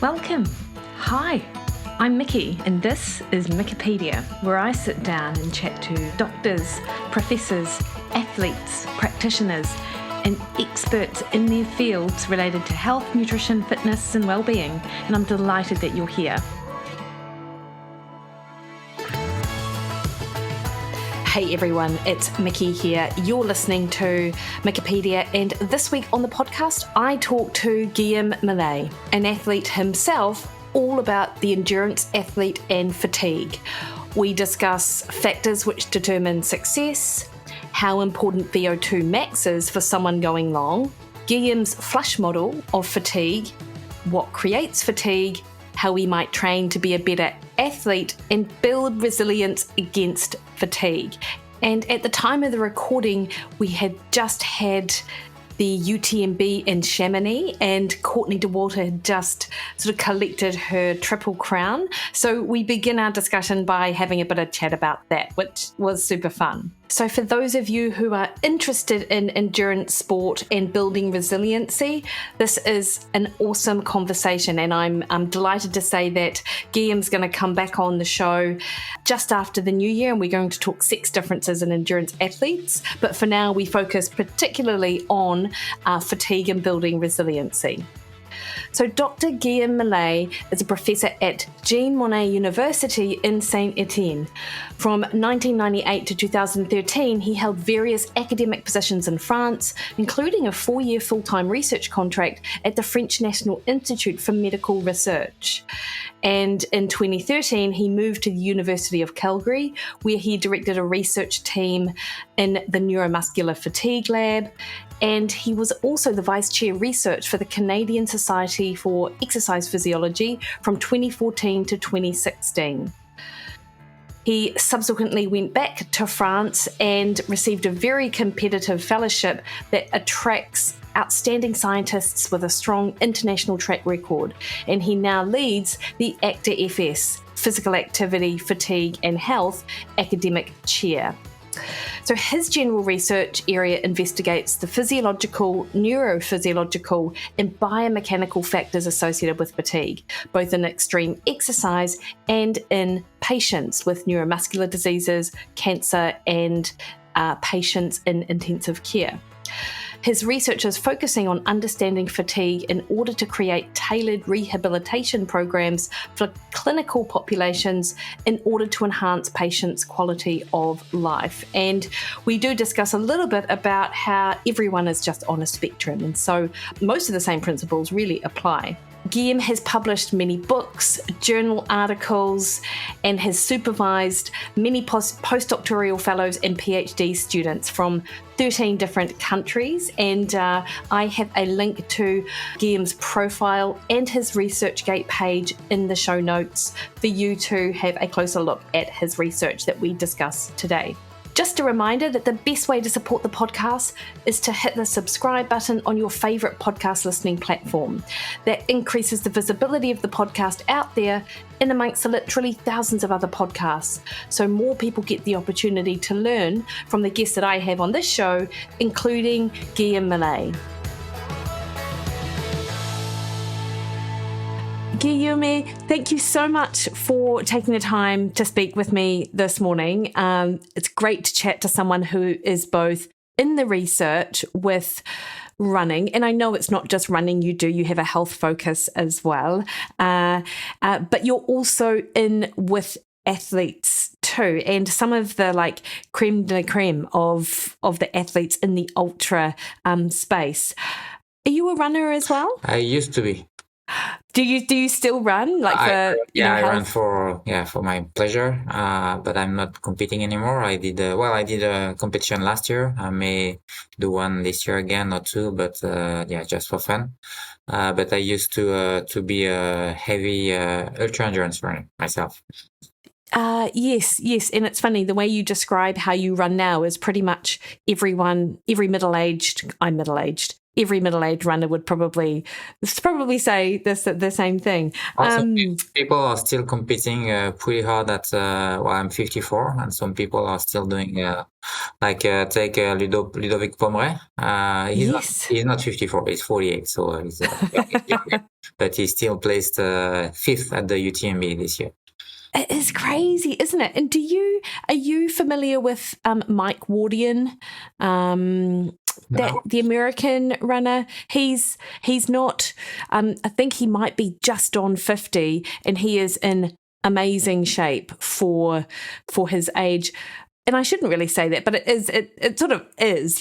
Welcome. Hi, I'm Mikki, and this is Mikkipedia, where I sit down and chat to doctors, professors, athletes, practitioners, and experts in their fields related to health, nutrition, fitness, and well-being. And I'm delighted that you're here. Hey everyone, it's Mikki here. You're listening to Mikkipedia, and this week on the podcast, I talk to Guillaume Millet, an athlete himself, all about the endurance athlete and fatigue. We discuss factors which determine success, how important VO2 max is for someone going long, Guillaume's flush model of fatigue, what creates fatigue, how we might train to be a better athlete and build resilience against fatigue. And at the time of the recording, we had just had the UTMB in Chamonix, and Courtney Dauwalter had just sort of collected her triple crown. So we begin our discussion by having a bit of chat about that, which was super fun. So for those of you who are interested in endurance sport and building resiliency, this is an awesome conversation, and I'm delighted to say that Guillaume's going to come back on the show just after the new year, and we're going to talk sex differences in endurance athletes. But for now, we focus particularly on fatigue and building resiliency. So Dr. Guillaume Millet is a professor at Jean Monnet University in Saint-Étienne. From 1998 to 2013, he held various academic positions in France, including a 4-year full-time research contract at the French National Institute for Medical Research. And in 2013, he moved to the University of Calgary, where he directed a research team in the neuromuscular fatigue lab. And he was also the Vice Chair Research for the Canadian Society for Exercise Physiology from 2014 to 2016. He subsequently went back to France and received a very competitive fellowship that attracts outstanding scientists with a strong international track record. And he now leads the ACTA-FS, Physical Activity, Fatigue and Health Academic Chair. So his general research area investigates the physiological, neurophysiological, and biomechanical factors associated with fatigue, both in extreme exercise and in patients with neuromuscular diseases, cancer, and patients in intensive care. His research is focusing on understanding fatigue in order to create tailored rehabilitation programs for clinical populations in order to enhance patients' quality of life. And we do discuss a little bit about how everyone is just on a spectrum, and so most of the same principles really apply. Guillaume has published many books, journal articles, and has supervised many postdoctoral fellows and PhD students from 13 different countries. And I have a link to Guillaume's profile and his ResearchGate page in the show notes for you to have a closer look at his research that we discuss today. Just a reminder that the best way to support the podcast is to hit the subscribe button on your favourite podcast listening platform. That increases the visibility of the podcast out there in amongst the literally thousands of other podcasts, so more people get the opportunity to learn from the guests that I have on this show, including Guillaume Millet. Guillaume, thank you so much for taking the time to speak with me this morning. It's great to chat to someone who is both in the research with running, and I know it's not just running you have a health focus as well, but you're also in with athletes too, and some of the creme de la creme of the athletes in the ultra space. Are you a runner as well? I used to be. Do you still run? I run for my pleasure, but I'm not competing anymore. I did a competition last year. I may do one this year again or two, but just for fun. But I used to be a heavy ultra endurance runner myself. Yes. And it's funny, the way you describe how you run now is pretty much every middle-aged, I'm middle-aged, every middle-aged runner would probably say the same thing. Also, people are still competing pretty hard at, well, I'm 54, and some people are still doing, take Ludovic Pomeray. He's not 54, he's 48, so he's younger, but he still placed fifth at the UTMB this year. It is crazy, isn't it? And are you familiar with Mike Wardian? The American runner, he's not, I think he might be just on 50, and he is in amazing shape for his age. And I shouldn't really say that, but it sort of is,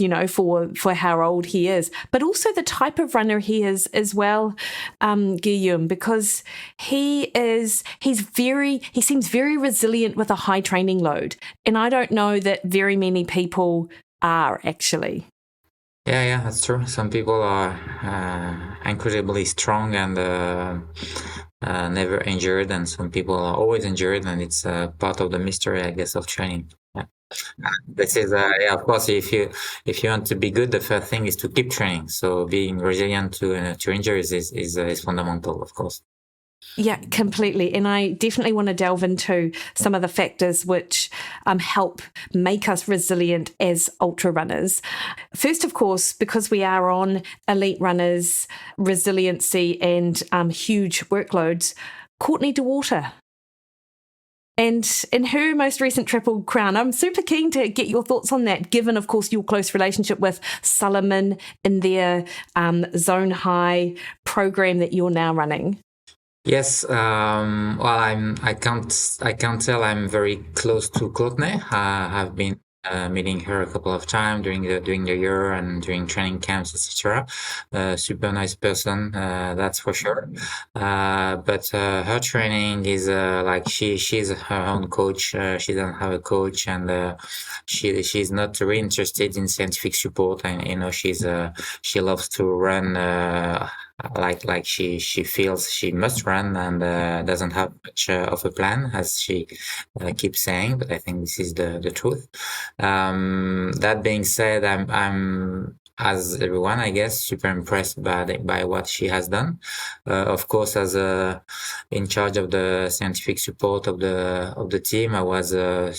for how old he is, but also the type of runner he is as well, Guillaume, because he seems very resilient with a high training load. And I don't know that very many people are actually. Yeah, that's true. Some people are incredibly strong and never injured, and some people are always injured, and it's part of the mystery, I guess, of training. Yeah. This is, of course, if you want to be good, the first thing is to keep training. So being resilient to injuries is fundamental, of course. Yeah, completely. And I definitely want to delve into some of the factors which help make us resilient as ultra runners. First, of course, because we are on elite runners, resiliency and huge workloads, Courtney Dauwalter. And in her most recent Triple Crown, I'm super keen to get your thoughts on that, given, of course, your close relationship with Salomon in their Zone High program that you're now running. Yes, well, I can't tell I'm very close to Courtney. I've been meeting her a couple of times during the year and during training camps, etc. Super nice person, that's for sure. But her training is she's her own coach. She doesn't have a coach, and she's not really interested in scientific support. And she loves to run. Like she feels she must run and doesn't have much of a plan, as she keeps saying, but I think this is the truth. That being said, I'm as everyone, I guess, super impressed by what she has done. Of course, as in charge of the scientific support of the team, I was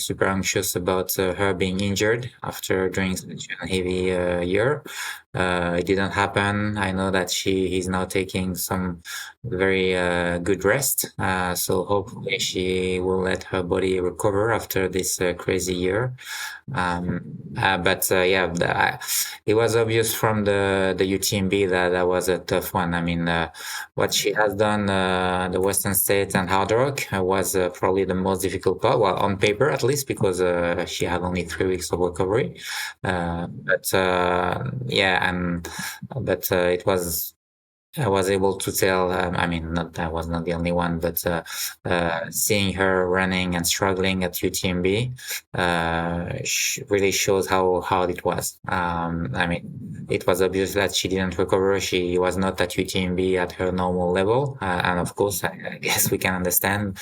super anxious about her being injured during such a heavy year. It didn't happen. I know that he's now taking some very good rest. So hopefully she will let her body recover after this crazy year. It was obvious from the UTMB that was a tough one. I mean, what she has done, the Western States and Hard Rock, was probably the most difficult part. Well, on paper at least, because she had only 3 weeks of recovery. It was. I was able to tell, I was not the only one, but seeing her running and struggling at UTMB really shows how hard it was. It was obvious that she didn't recover. She was not at UTMB at her normal level. And of course, I guess we can understand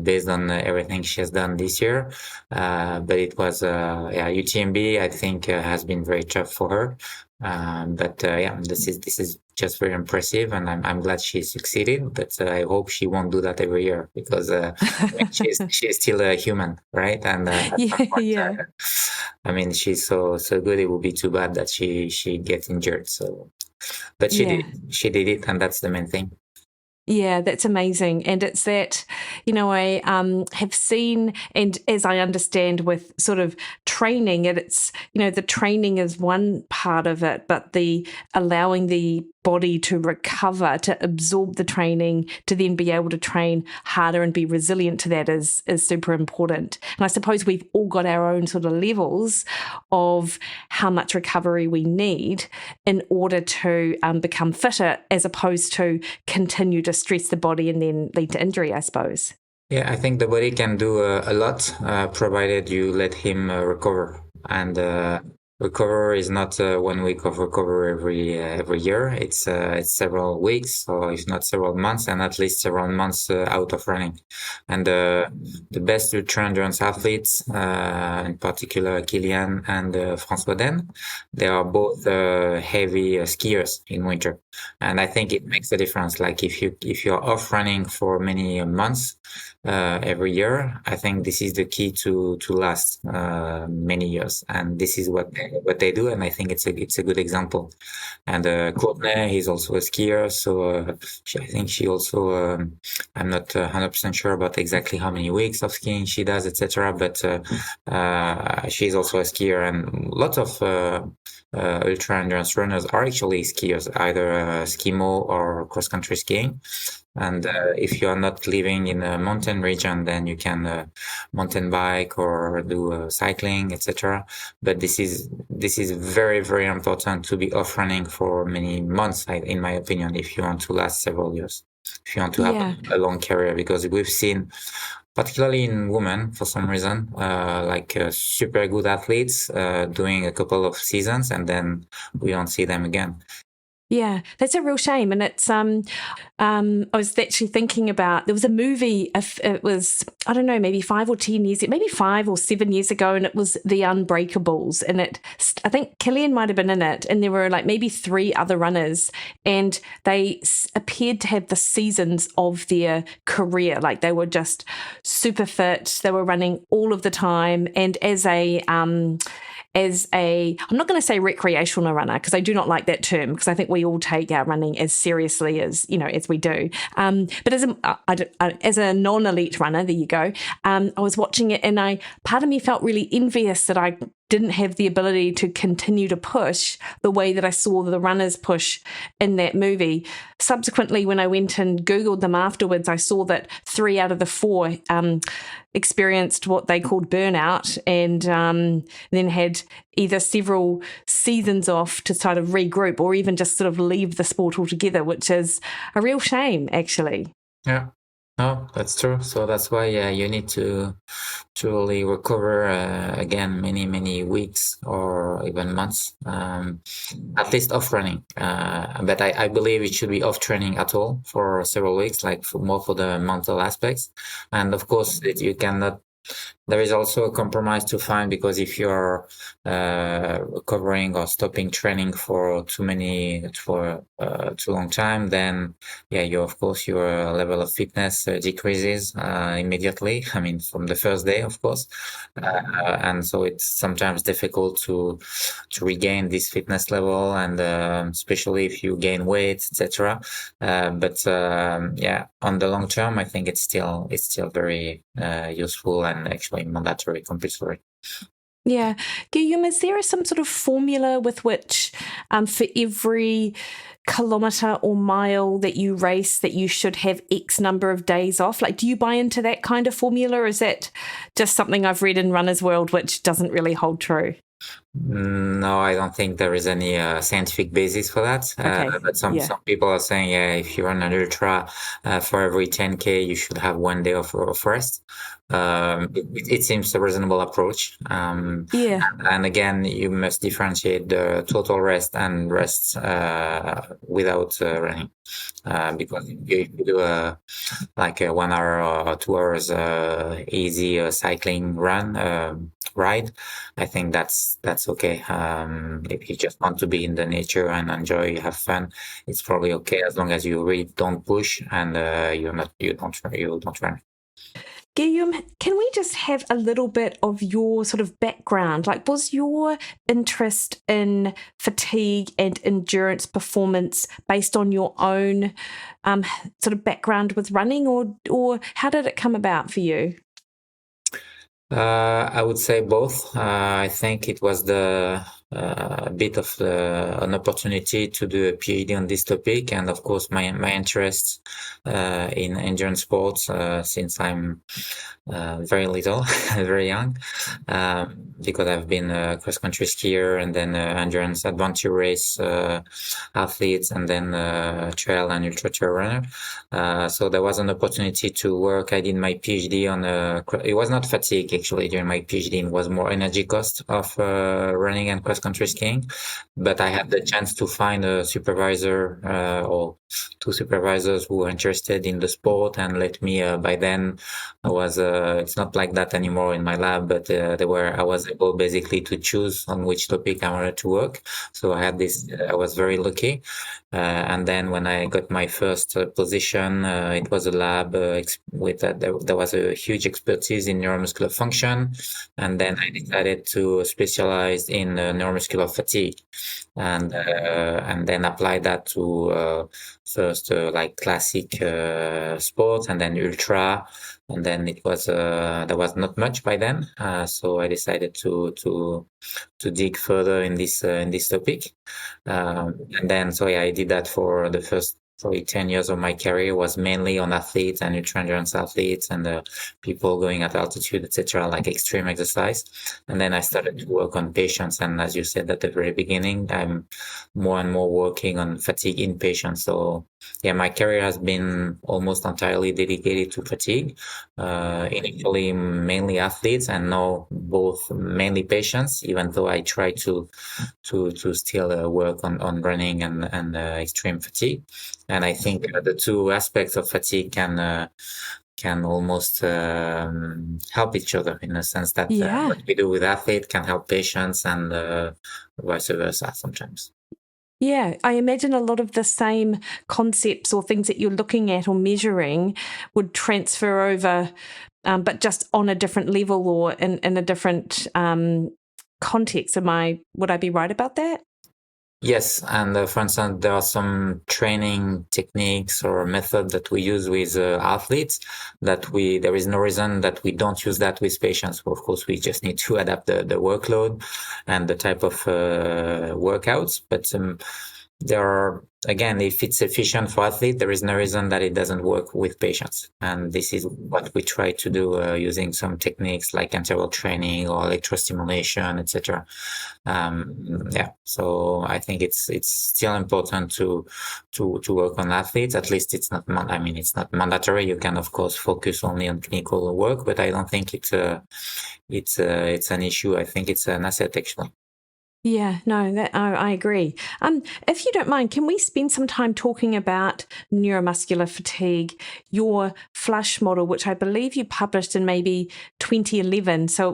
based on everything she has done this year. But it was, UTMB, I think, has been very tough for her. This is just very impressive, and I'm glad she succeeded. But I hope she won't do that every year, because she's still a human, right? And she's so good. It would be too bad that she gets injured. So, but she did it, and that's the main thing. Yeah, that's amazing. And it's that, I have seen, and as I understand with sort of training, it's, the training is one part of it, but the allowing the body to recover, to absorb the training, to then be able to train harder and be resilient to that is super important. And I suppose we've all got our own sort of levels of how much recovery we need in order to become fitter, as opposed to continue to stress the body and then lead to injury, I suppose. Yeah, I think the body can do a lot, provided you let him recover. And recover is not 1 week of recover every year. It's several weeks, or if not several months, and at least several months out of running. And the best ultra endurance athletes, in particular Kilian and François Den, they are both heavy skiers in winter, and I think it makes a difference. Like if you're off running for many months every year, I think this is the key to last many years, and this is what they do, and I think it's a good example. And Courtney, he's also a skier, so I think she also I'm not 100% sure about exactly how many weeks of skiing she does, etc. But she's also a skier, and lots of ultra endurance runners are actually skiers, either skimo or cross country skiing. And if you are not living in a mountain region, then you can mountain bike or do cycling, etc. But this is very, very important to be off running for many months, in my opinion, if you want to last several years, if you want to have a long career, because we've seen, particularly in women, for some reason, like super good athletes doing a couple of seasons and then we don't see them again. Yeah, that's a real shame. And it's, I was actually thinking about, there was a movie, it was, I don't know, maybe 5 or 10 years, maybe 5 or 7 years ago, and it was The Unbreakables. And I think Killian might have been in it, and there were like maybe 3 other runners, and they appeared to have the seasons of their career. Like they were just super fit. They were running all of the time. And I'm not going to say recreational runner, because I do not like that term, because I think we all take our running as seriously as we do. But as a non-elite runner, there you go. I was watching it, and part of me felt really envious that I didn't have the ability to continue to push the way that I saw the runners push in that movie. Subsequently, when I went and Googled them afterwards, I saw that 3 out of the 4 experienced what they called burnout, and then had either several seasons off to sort of regroup, or even just sort of leave the sport altogether, which is a real shame, actually. Yeah. No, that's true. So that's why you need to truly recover again many weeks or even months, at least off running. But I believe it should be off training at all for several weeks, like more for the mental aspects. And of course, you cannot. There is also a compromise to find, because if you're recovering or stopping training for too long time, then your level of fitness decreases immediately. I mean, from the first day, of course, and so it's sometimes difficult to regain this fitness level, and especially if you gain weight, etc. But on the long term, I think it's still very useful and actually mandatory, compulsory. Yeah. Guillaume, is there some sort of formula with which for every kilometre or mile that you race that you should have X number of days off? Like, do you buy into that kind of formula, or is that just something I've read in Runner's World which doesn't really hold true? No, I don't think there is any scientific basis for that. Okay. But some people are saying, if you run an ultra, for every 10K, you should have 1 day of rest. It seems a reasonable approach. And again, you must differentiate the total rest and rest without running. Because if you do like a 1 hour or 2 hours easy cycling ride, I think that's okay. If you just want to be in the nature and enjoy, have fun, it's probably okay, as long as you really don't push and you don't run. Guillaume, can we just have a little bit of your sort of background? Like, was your interest in fatigue and endurance performance based on your own sort of background with running, or how did it come about for you? I would say both. I think it was a bit of an opportunity to do a PhD on this topic, and of course my interest in endurance sports since I'm very little, very young, because I've been a cross country skier and then endurance adventure race athlete, and then trail and ultra trail runner. So there was an opportunity to work. I did my PhD on it was not fatigue actually during my PhD. It was more energy cost of running and cross cross-country skiing, but I had the chance to find a supervisor or two supervisors who were interested in the sport and let me. By then, I was. It's not like that anymore in my lab, but I was able basically to choose on which topic I wanted to work. So I had this. I was very lucky. And then when I got my first position, it was a lab with there was a huge expertise in neuromuscular function, and then I decided to specialize in neuromuscular fatigue, and then apply that to first like classic sports, and then ultra, and then it was there was not much by then, so I decided to dig further in this topic. And then, so yeah, I did that for the first probably 10 years of my career, was mainly on athletes and ultra endurance athletes and people going at altitude, etc., like extreme exercise. And then I started to work on patients. And as you said at the very beginning, I'm more and more working on fatigue in patients. So yeah, my career has been almost entirely dedicated to fatigue, initially mainly athletes, and now both mainly patients, even though I try to still work on running and extreme fatigue. And I think the two aspects of fatigue can almost help each other, in a sense that what we do with athletes can help patients, and vice versa sometimes. Yeah, I imagine a lot of the same concepts or things that you're looking at or measuring would transfer over, but just on a different level or in a different context. Would I be right about that? Yes, and for instance, there are some training techniques or methods that we use with athletes that there is no reason that we don't use that with patients. Of course, we just need to adapt the workload and the type of workouts, but there are, again, if it's efficient for athletes, there is no reason that it doesn't work with patients. And this is what we try to do using some techniques like interval training or electrostimulation, etc. Yeah, so I think it's still important to work on athletes. At least it's not. It's not mandatory. You can of course focus only on clinical work, but I don't think it's an issue. I think it's an asset actually. Yeah, no, I agree. If you don't mind, can we spend some time talking about neuromuscular fatigue, your flush model, which I believe you published in maybe 2011. So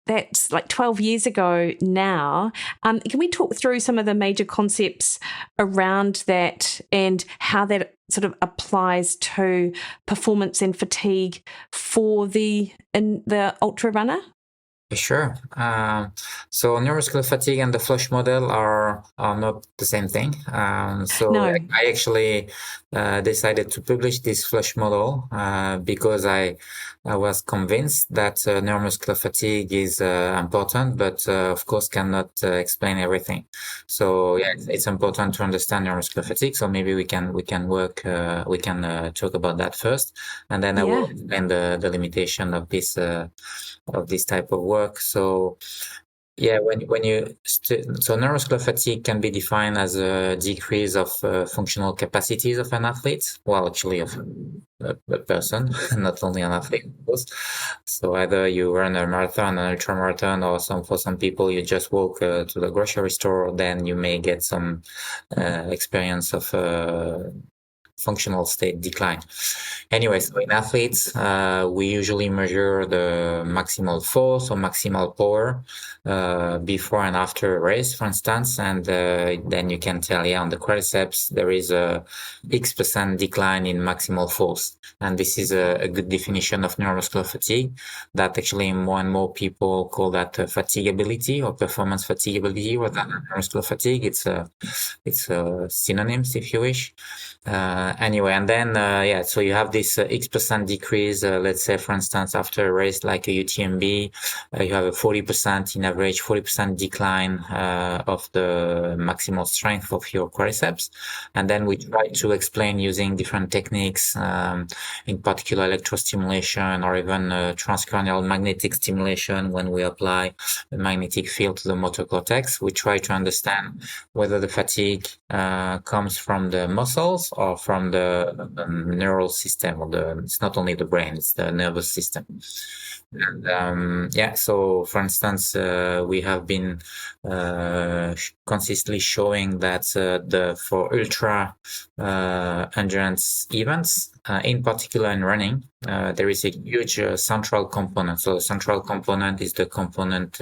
that's like 12 years ago now. Can we talk through some of the major concepts around that and how that sort of applies to performance and fatigue in the ultra runner? Sure. So neuromuscular fatigue and the flush model are not the same thing. No. I actually decided to publish this flush model because I was convinced that neuromuscular fatigue is important, but of course cannot explain everything. So yeah, it's important to understand neuromuscular fatigue. So maybe we can talk about that first, and then I will explain the limitation of this type of work. So yeah, so neuromuscular fatigue can be defined as a decrease of functional capacities of an athlete. Well, actually of a person, not only an athlete, of course. So either you run a marathon, an ultra marathon, or for some people you just walk to the grocery store, then you may get some experience of functional state decline. Anyway, so in athletes, we usually measure the maximal force or maximal power before and after a race, for instance, and then you can tell, on the quadriceps there is a X% decline in maximal force, and this is a good definition of neuromuscular fatigue. That actually more and more people call that fatigability or performance fatigability rather than neuromuscular fatigue. It's synonyms, if you wish. Anyway, and then so you have this X% decrease. Let's say, for instance, after a race like a UTMB, you have a 40% in average, 40% decline of the maximal strength of your quadriceps. And then we try to explain using different techniques, in particular electrostimulation or even transcranial magnetic stimulation. When we apply a magnetic field to the motor cortex, we try to understand whether the fatigue comes from the muscles or from the neural system, it's not only the brain, it's the nervous system. And so for instance, we have been consistently showing that for ultra endurance events, in particular in running, there is a huge central component. So the central component is the component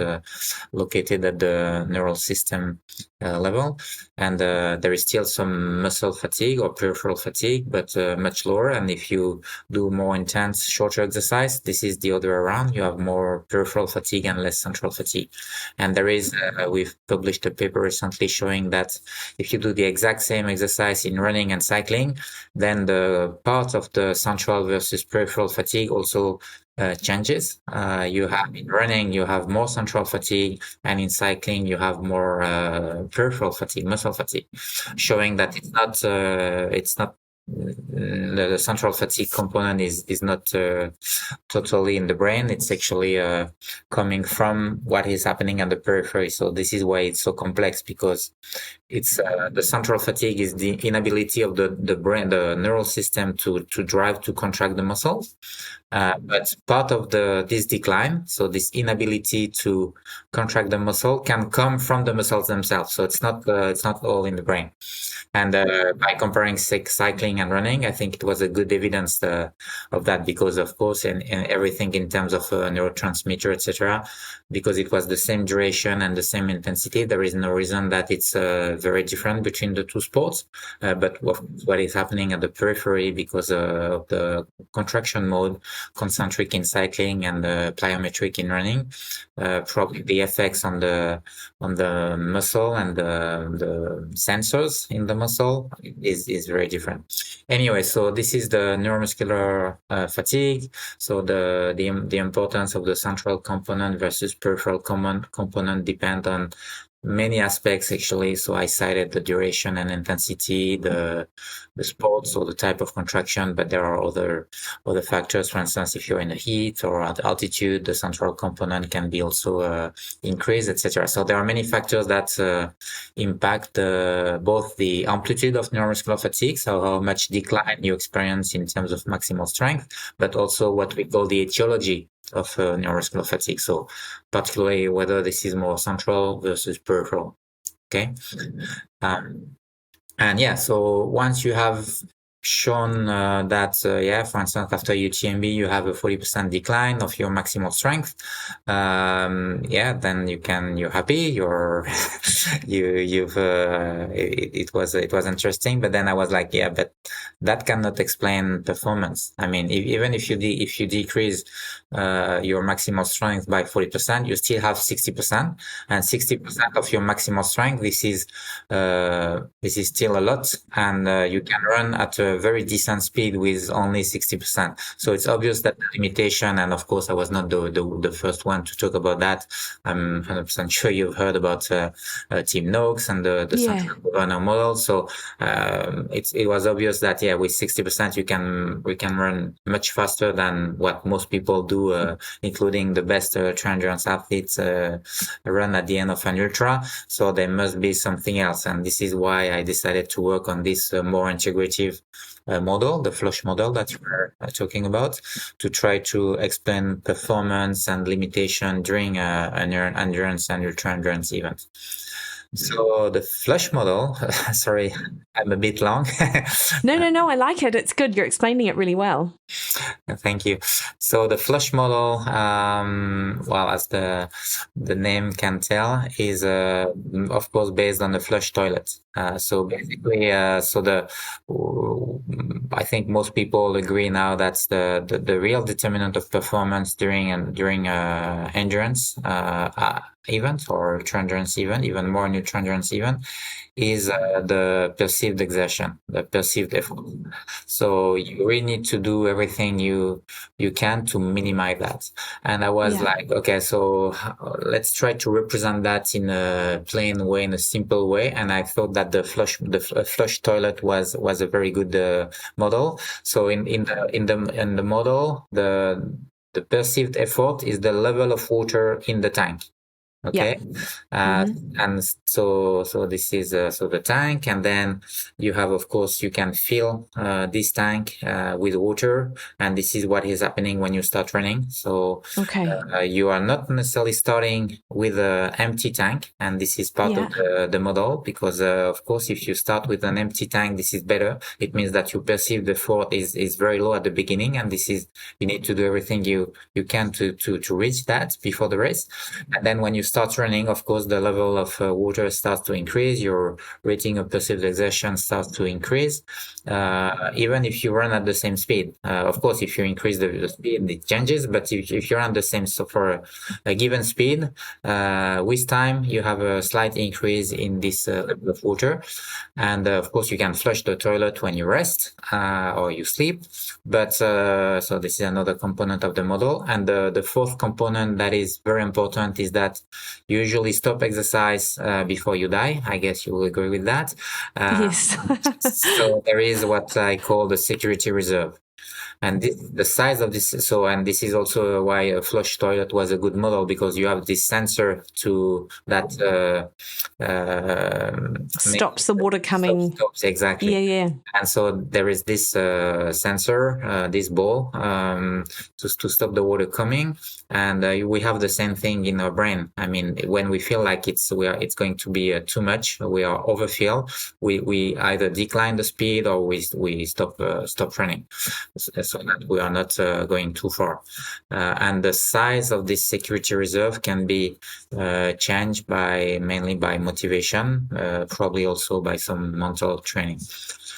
located at the neural system level, and there is still some muscle fatigue or peripheral fatigue, but much lower. And if you do more intense, shorter exercise, this is the other way around. You have more peripheral fatigue and less central fatigue. And there is, we've published a paper recently showing that if you do the exact same exercise in running and cycling, then the part of the central versus peripheral fatigue also changes. You have in running, you have more central fatigue, and in cycling, you have more peripheral fatigue, muscle fatigue, showing that it's not the central fatigue component is not totally in the brain. It's actually coming from what is happening at the periphery. So this is why it's so complex, because it's the central fatigue is the inability of the brain, the neural system to drive to contract the muscles. But part of this decline, so this inability to contract the muscle, can come from the muscles themselves. So it's not all in the brain. And by comparing cycling and running, I think it was a good evidence of that, because of course, in everything in terms of neurotransmitter, etc., because it was the same duration and the same intensity, there is no reason that it's very different between the two sports. But what is happening at the periphery, because of the contraction mode, concentric in cycling and plyometric in running, probably the effects on the muscle and the sensors in the muscle is very different. Anyway, so this is the neuromuscular fatigue. So the importance of the central component versus peripheral component depend on many aspects, actually. So I cited the duration and intensity, the sports or the type of contraction, but there are other factors. For instance, if you're in the heat or at altitude, the central component can be also increased, etc. So there are many factors that impact both the amplitude of neuromuscular fatigue, so how much decline you experience in terms of maximal strength, but also what we call the etiology of neuromuscular fatigue. So particularly whether this is more central versus peripheral. Okay. So once you have shown that, for instance, after UTMB, you have a 40% decline of your maximal strength, then you're happy, it was interesting. But then I was like, but that cannot explain performance. I mean, even if you decrease your maximal strength by 40%, you still have 60%, and 60% of your maximal strength. This is still a lot, and you can run at a very decent speed with only 60%. So it's obvious that the limitation, and of course I was not the first one to talk about that. I'm 100% sure you've heard about Team Noakes and the central governor model. So it was obvious that with 60% we can run much faster than what most people do, including the best endurance athletes run at the end of an ultra. So there must be something else, and this is why I decided to work on this more integrative model, the flush model that you were talking about, to try to explain performance and limitation during an endurance and ultra endurance event. So the flush model, sorry, I'm a bit long. No, I like it. It's good. You're explaining it really well. Thank you. So the flush model, as the name can tell, is of course based on the flush toilet. So basically, I think most people agree now that's the real determinant of performance during endurance event or ultra endurance event, even more in ultra endurance event, is the perceived exertion, the perceived effort. So you really need to do everything you can to minimize that. And I was like, okay, so let's try to represent that in a plain way, in a simple way. And I thought that the flush toilet was a very good model. So in the model, the perceived effort is the level of water in the tank. Okay. And so this is so the tank, and then you have, of course, you can fill this tank with water, and this is what is happening when you start running. So you are not necessarily starting with an empty tank, and this is part of the model, because of course, if you start with an empty tank, this is better. It means that you perceive the effort is very low at the beginning, and this is, you need to do everything you can to reach that before the race. And then when you start running, of course, the level of water starts to increase. Your rating of perceived exertion starts to increase, even if you run at the same speed. Of course, if you increase the speed, it changes. But if you run the same, so for a given speed, with time, you have a slight increase in this level of water. And of course, you can flush the toilet when you rest or you sleep. But so this is another component of the model. And the fourth component that is very important is that you usually stop exercise before you die. I guess you will agree with that. Yes. So there is what I call the security reserve. And the size of this, so, and this is also why a flush toilet was a good model, because you have this sensor to that stops the water coming. Stops, exactly. Yeah. And so there is this sensor, this ball, to stop the water coming. And we have the same thing in our brain. I mean, when we feel like it's going to be too much, we are overfill, we either decline the speed or we stop running, so that we are not going too far. And the size of this security reserve can be changed mainly by motivation, probably also by some mental training.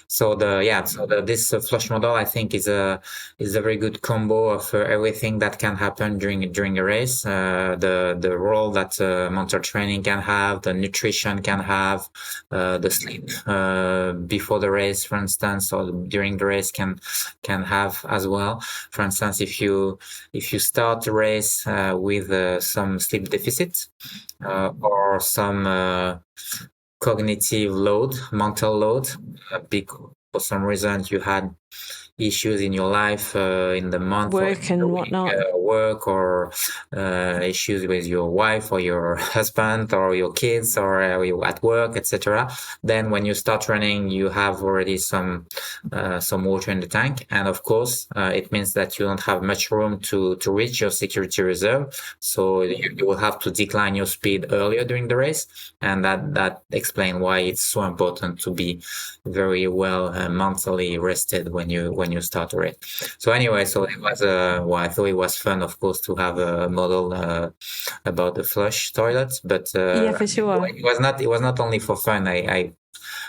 So this flush model, I think, is a very good combo of everything that can happen during a race. The role that mental training can have, the nutrition can have, the sleep before the race, for instance, or during the race can have as well. For instance, if you start the race with some sleep deficit or some cognitive load, mental load, because for some reason you had issues in your life, in the month, work and whatnot, work or issues with your wife or your husband or your kids or at work, etc. Then when you start running, you have already some water in the tank, and of course it means that you don't have much room to reach your security reserve. So you will have to decline your speed earlier during the race, and that explains why it's so important to be very well mentally rested when you start a race. So anyway, so it was I thought it was fun, of course, to have a model about the flush toilets, but yeah, for sure, it was not only for fun.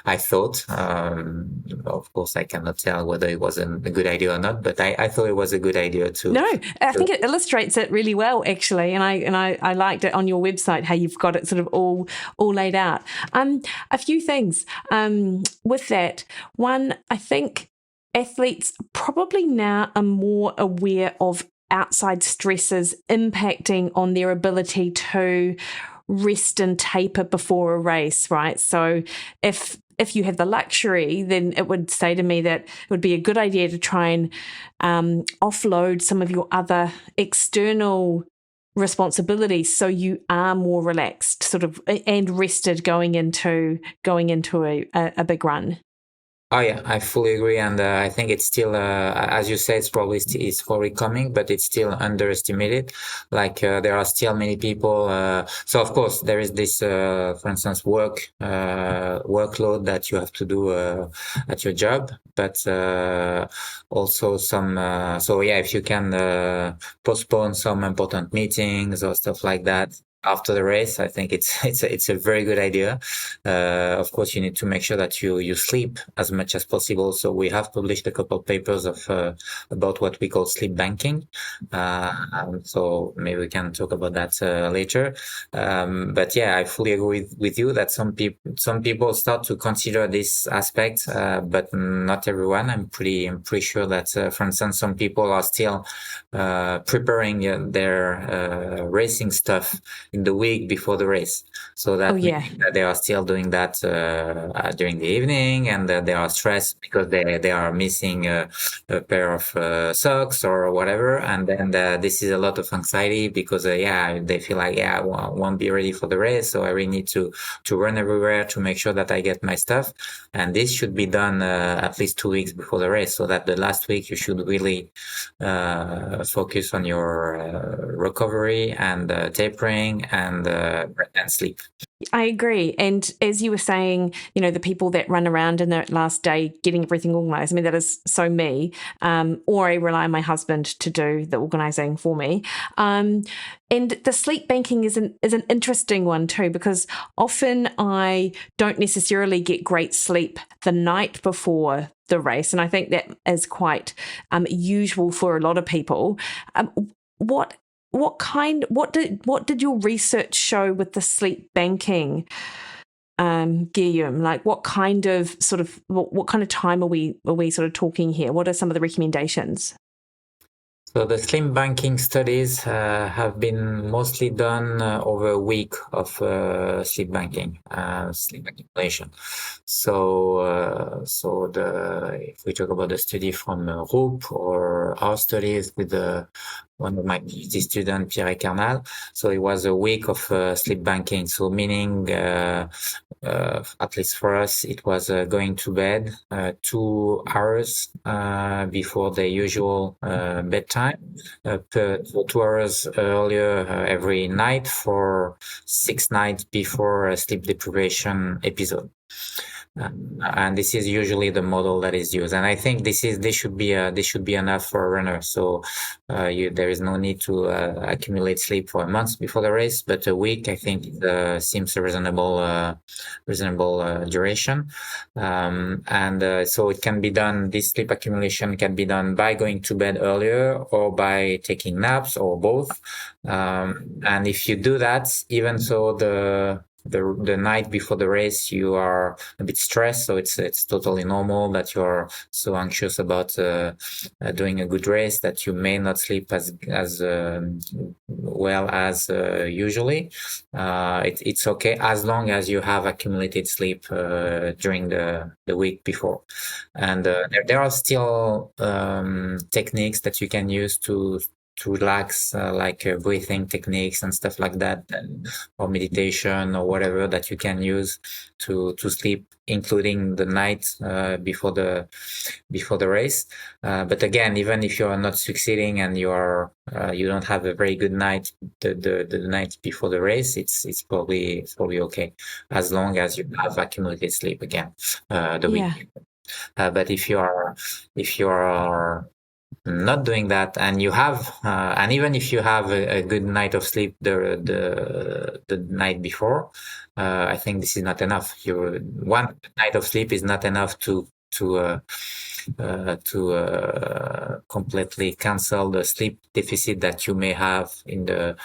I thought, of course, I cannot tell whether it was a good idea or not, but I thought it was a good idea too. No, I think it illustrates it really well, actually, and I liked it on your website how you've got it sort of all laid out. A few things with that. One, I think athletes probably now are more aware of outside stresses impacting on their ability to rest and taper before a race, right? So if you have the luxury, then it would say to me that it would be a good idea to try and offload some of your other external responsibilities so you are more relaxed sort of and rested going into a big run. Oh yeah, I fully agree, and I think it's still, as you say, it's probably coming, but it's still underestimated. Like there are still many people. So of course there is this, for instance, workload that you have to do at your job, but also some. So yeah, if you can postpone some important meetings or stuff like that after the race, I think it's a very good idea. Of course, you need to make sure that you sleep as much as possible. So we have published a couple of papers about what we call sleep banking. So maybe we can talk about that later. But yeah, I fully agree with you that some people start to consider this aspect, but not everyone. I'm pretty sure that, for instance, some people are still preparing their racing stuff in the week before the race. So that means that they are still doing that during the evening, and they are stressed because they are missing a pair of socks or whatever. And then this is a lot of anxiety because they feel like I won't be ready for the race, so I really need to run everywhere to make sure that I get my stuff. And this should be done at least 2 weeks before the race, so that the last week you should really focus on your recovery and tapering and sleep. I agree. And as you were saying, the people that run around in that last day getting everything organized, I mean, that is so me. Or I rely on my husband to do the organizing for me. And the sleep banking is an interesting one too, because often I don't necessarily get great sleep the night before the race. And I think that is quite usual for a lot of people. What did your research show with the sleep banking, Guillaume? Like what kind of time are we sort of talking here? What are some of the recommendations? So the sleep banking studies have been mostly done over a week of sleep banking, sleep accumulation. So if we talk about the study from ROOP or our studies with one of my PhD students, Pierre Carnal. So it was a week of sleep banking. So meaning, at least for us, it was going to bed 2 hours before the usual bedtime, 2 hours earlier every night for 6 nights before a sleep deprivation episode. And this is usually the model that is used, and I think this should be enough for a runner. So there is no need to accumulate sleep for a month before the race, but a week I think seems a reasonable duration. So it can be done. This sleep accumulation can be done by going to bed earlier or by taking naps or both. And if you do that, even so the night before the race you are a bit stressed, so it's totally normal that you're so anxious about doing a good race that you may not sleep as well as usually. It's okay as long as you have accumulated sleep during the week before. And there are still techniques that you can use to relax, like breathing techniques and stuff like that, or meditation or whatever that you can use to sleep, including the night before the race. But again, even if you are not succeeding and you don't have a very good night the night before the race, it's probably okay as long as you have accumulated sleep again the week. But if you are not doing that, and you have, and even if you have a good night of sleep the night before, I think this is not enough. One night of sleep is not enough to completely cancel the sleep deficit that you may have in the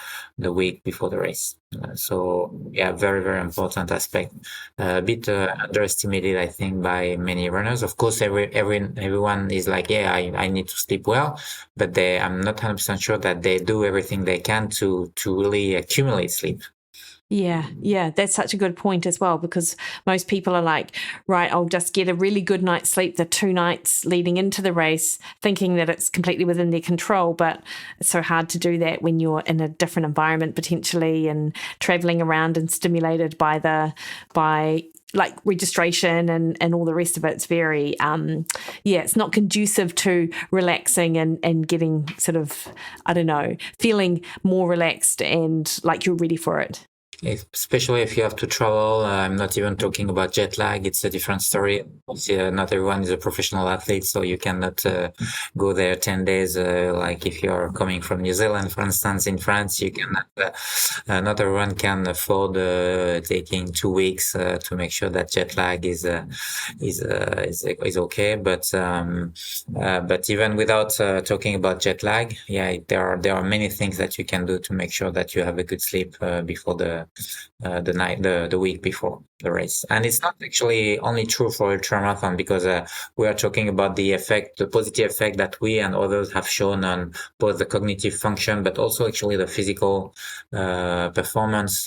week before the race. Very, very important aspect. A bit underestimated, I think, by many runners. Of course, everyone is like, I need to sleep well, but I'm not 100% sure that they do everything they can to really accumulate sleep. Yeah, that's such a good point as well, because most people are like, right, I'll just get a really good night's sleep the 2 nights leading into the race, thinking that it's completely within their control. But it's so hard to do that when you're in a different environment potentially and traveling around and stimulated by like registration and all the rest of it. It's very, it's not conducive to relaxing and getting sort of, I don't know, feeling more relaxed and like you're ready for it. Especially if you have to travel. I'm not even talking about jet lag. It's a different story. Not everyone is a professional athlete, so you cannot go there 10 days. Like if you're coming from New Zealand, for instance, in France, you cannot. Not everyone can afford taking 2 weeks to make sure that jet lag is okay. But even without talking about jet lag, there are many things that you can do to make sure that you have a good sleep before the the week before the race. And it's not actually only true for ultramarathon, because we are talking about the positive effect that we and others have shown on both the cognitive function, but also actually the physical performance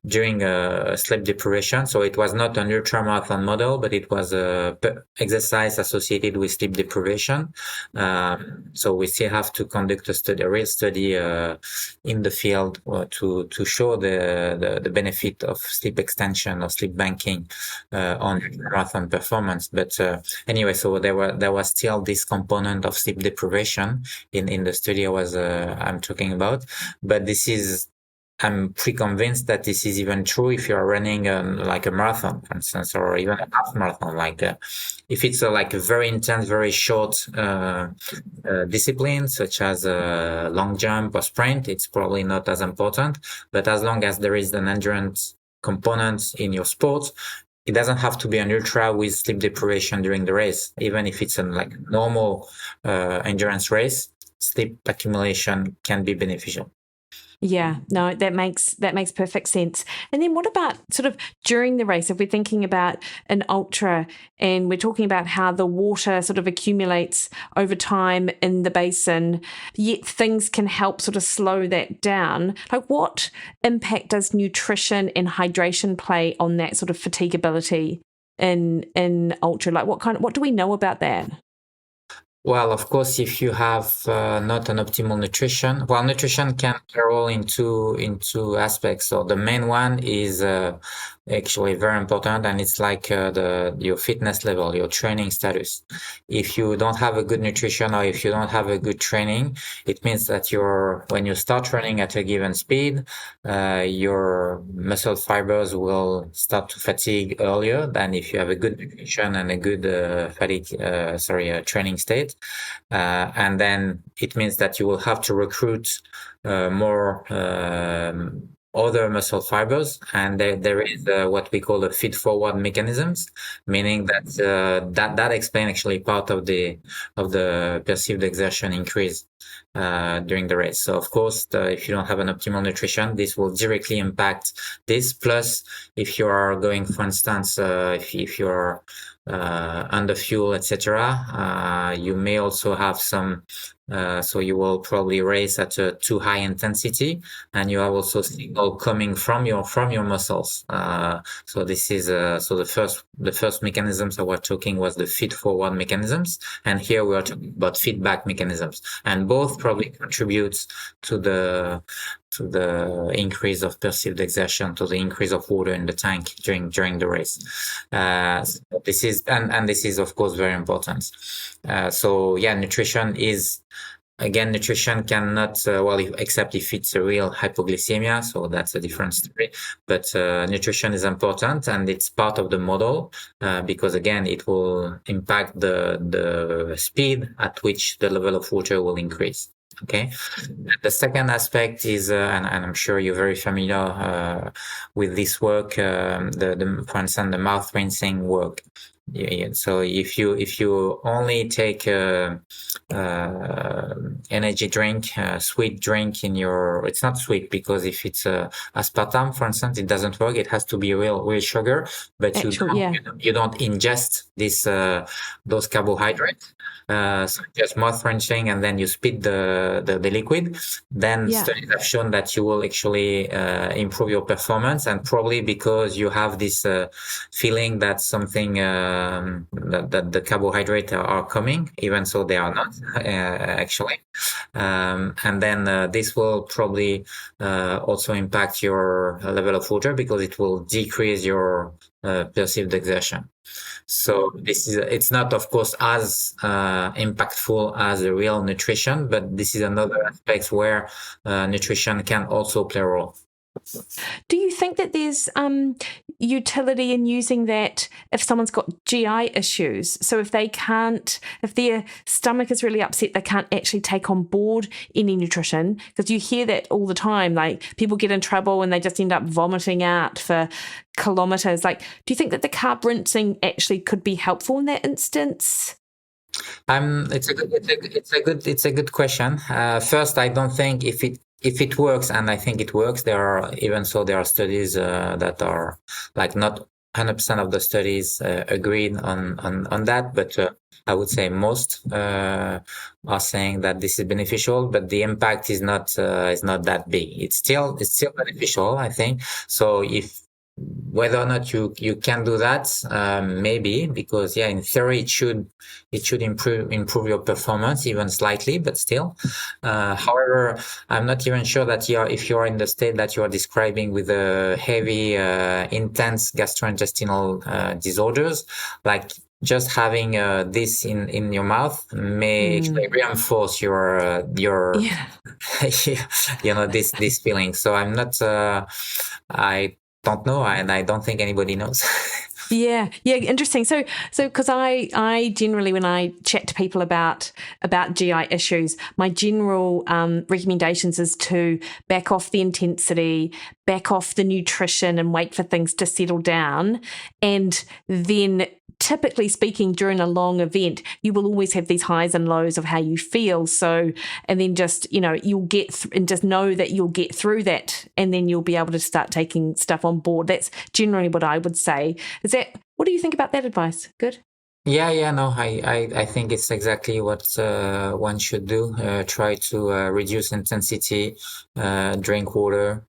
during sleep deprivation. So it was not an ultramarathon model, but it was exercise associated with sleep deprivation. So we still have to conduct a real study in the field to show the benefit of sleep extension or sleep banking on marathon performance. But anyway, so there was still this component of sleep deprivation in the study I'm talking about. But I'm pretty convinced that this is even true if you're running like a marathon, for instance, or even a half marathon. Like if it's like a very intense, very short discipline, such as a long jump or sprint, it's probably not as important. But as long as there is an endurance component in your sport, it doesn't have to be an ultra with sleep deprivation during the race. Even if it's a like normal endurance race, sleep accumulation can be beneficial. Yeah, no, that makes perfect sense. And then what about sort of during the race? If we're thinking about an ultra and we're talking about how the water sort of accumulates over time in the basin, yet things can help sort of slow that down. Like, what impact does nutrition and hydration play on that sort of fatigability in ultra? Like, what do we know about that? Well, of course, if you have not an optimal nutrition, nutrition can play a role in two aspects. So the main one is actually very important, and it's like your fitness level, your training status. If you don't have a good nutrition or if you don't have a good training, it means that when you start running at a given speed, your muscle fibers will start to fatigue earlier than if you have a good nutrition and a good training state. And then it means that you will have to recruit more other muscle fibers, and there is what we call the feed-forward mechanisms, meaning that that explains actually part of the perceived exertion increase during the race. So of course, if you don't have an optimal nutrition, this will directly impact this. Plus, if you are going, for instance, if you're under fuel, etc., you may also have some. So you will probably race at a too high intensity, and you have also signal coming from your muscles. So this is the first mechanisms that we're talking was the feed-forward mechanisms, and here we are talking about feedback mechanisms, and both probably contribute to the increase of perceived exertion, to the increase of water in the tank during the race. This is of course very important. Nutrition cannot, except if it's a real hypoglycemia, so that's a different story. But nutrition is important, and it's part of the model because again, it will impact the speed at which the level of water will increase. Okay. The second aspect is, and I'm sure you're very familiar with this work, for instance, the mouth rinsing work. Yeah. So if you only take energy drink, sweet drink it's not sweet, because if it's aspartame, for instance, it doesn't work. It has to be real sugar, but you don't ingest those carbohydrates. So just mouth rinsing, and then you spit the liquid. Then studies have shown that you will actually improve your performance, and probably because you have this feeling that something that the carbohydrates are coming, even so they are not actually. And then this will probably also impact your level of water, because it will decrease your perceived exertion. So it's not, of course, as impactful as the real nutrition, but this is another aspect where nutrition can also play a role. Do you think that there's utility in using that if someone's got GI issues? So if their stomach is really upset, they can't actually take on board any nutrition, because you hear that all the time, like people get in trouble and they just end up vomiting out for kilometers. Like, do you think that the carb rinsing actually could be helpful in that instance? It's a good question. First, I don't think if it if it works, and I think it works, there are studies that are like not 100% of the studies agreed on that, but I would say most are saying that this is beneficial, but the impact is not that big. It's still beneficial, I think. So if whether or not you can do that, maybe, because in theory it should improve your performance even slightly, but still. However, I'm not even sure that if you're in the state that you are describing with a heavy, intense gastrointestinal disorders, like just having this in your mouth may actually reinforce your this feeling. So I'm not. I don't know, and I don't think anybody knows. Yeah, interesting. So because I generally, when I chat to people about GI issues, my general recommendations is to back off the intensity, back off the nutrition, and wait for things to settle down. And then, typically speaking, during a long event, you will always have these highs and lows of how you feel. So, and then just, you'll get and just know that you'll get through that, and then you'll be able to start taking stuff on board. That's generally what I would say. What do you think about that advice? Good? Yeah, no, I think it's exactly what one should do. Try to reduce intensity, drink water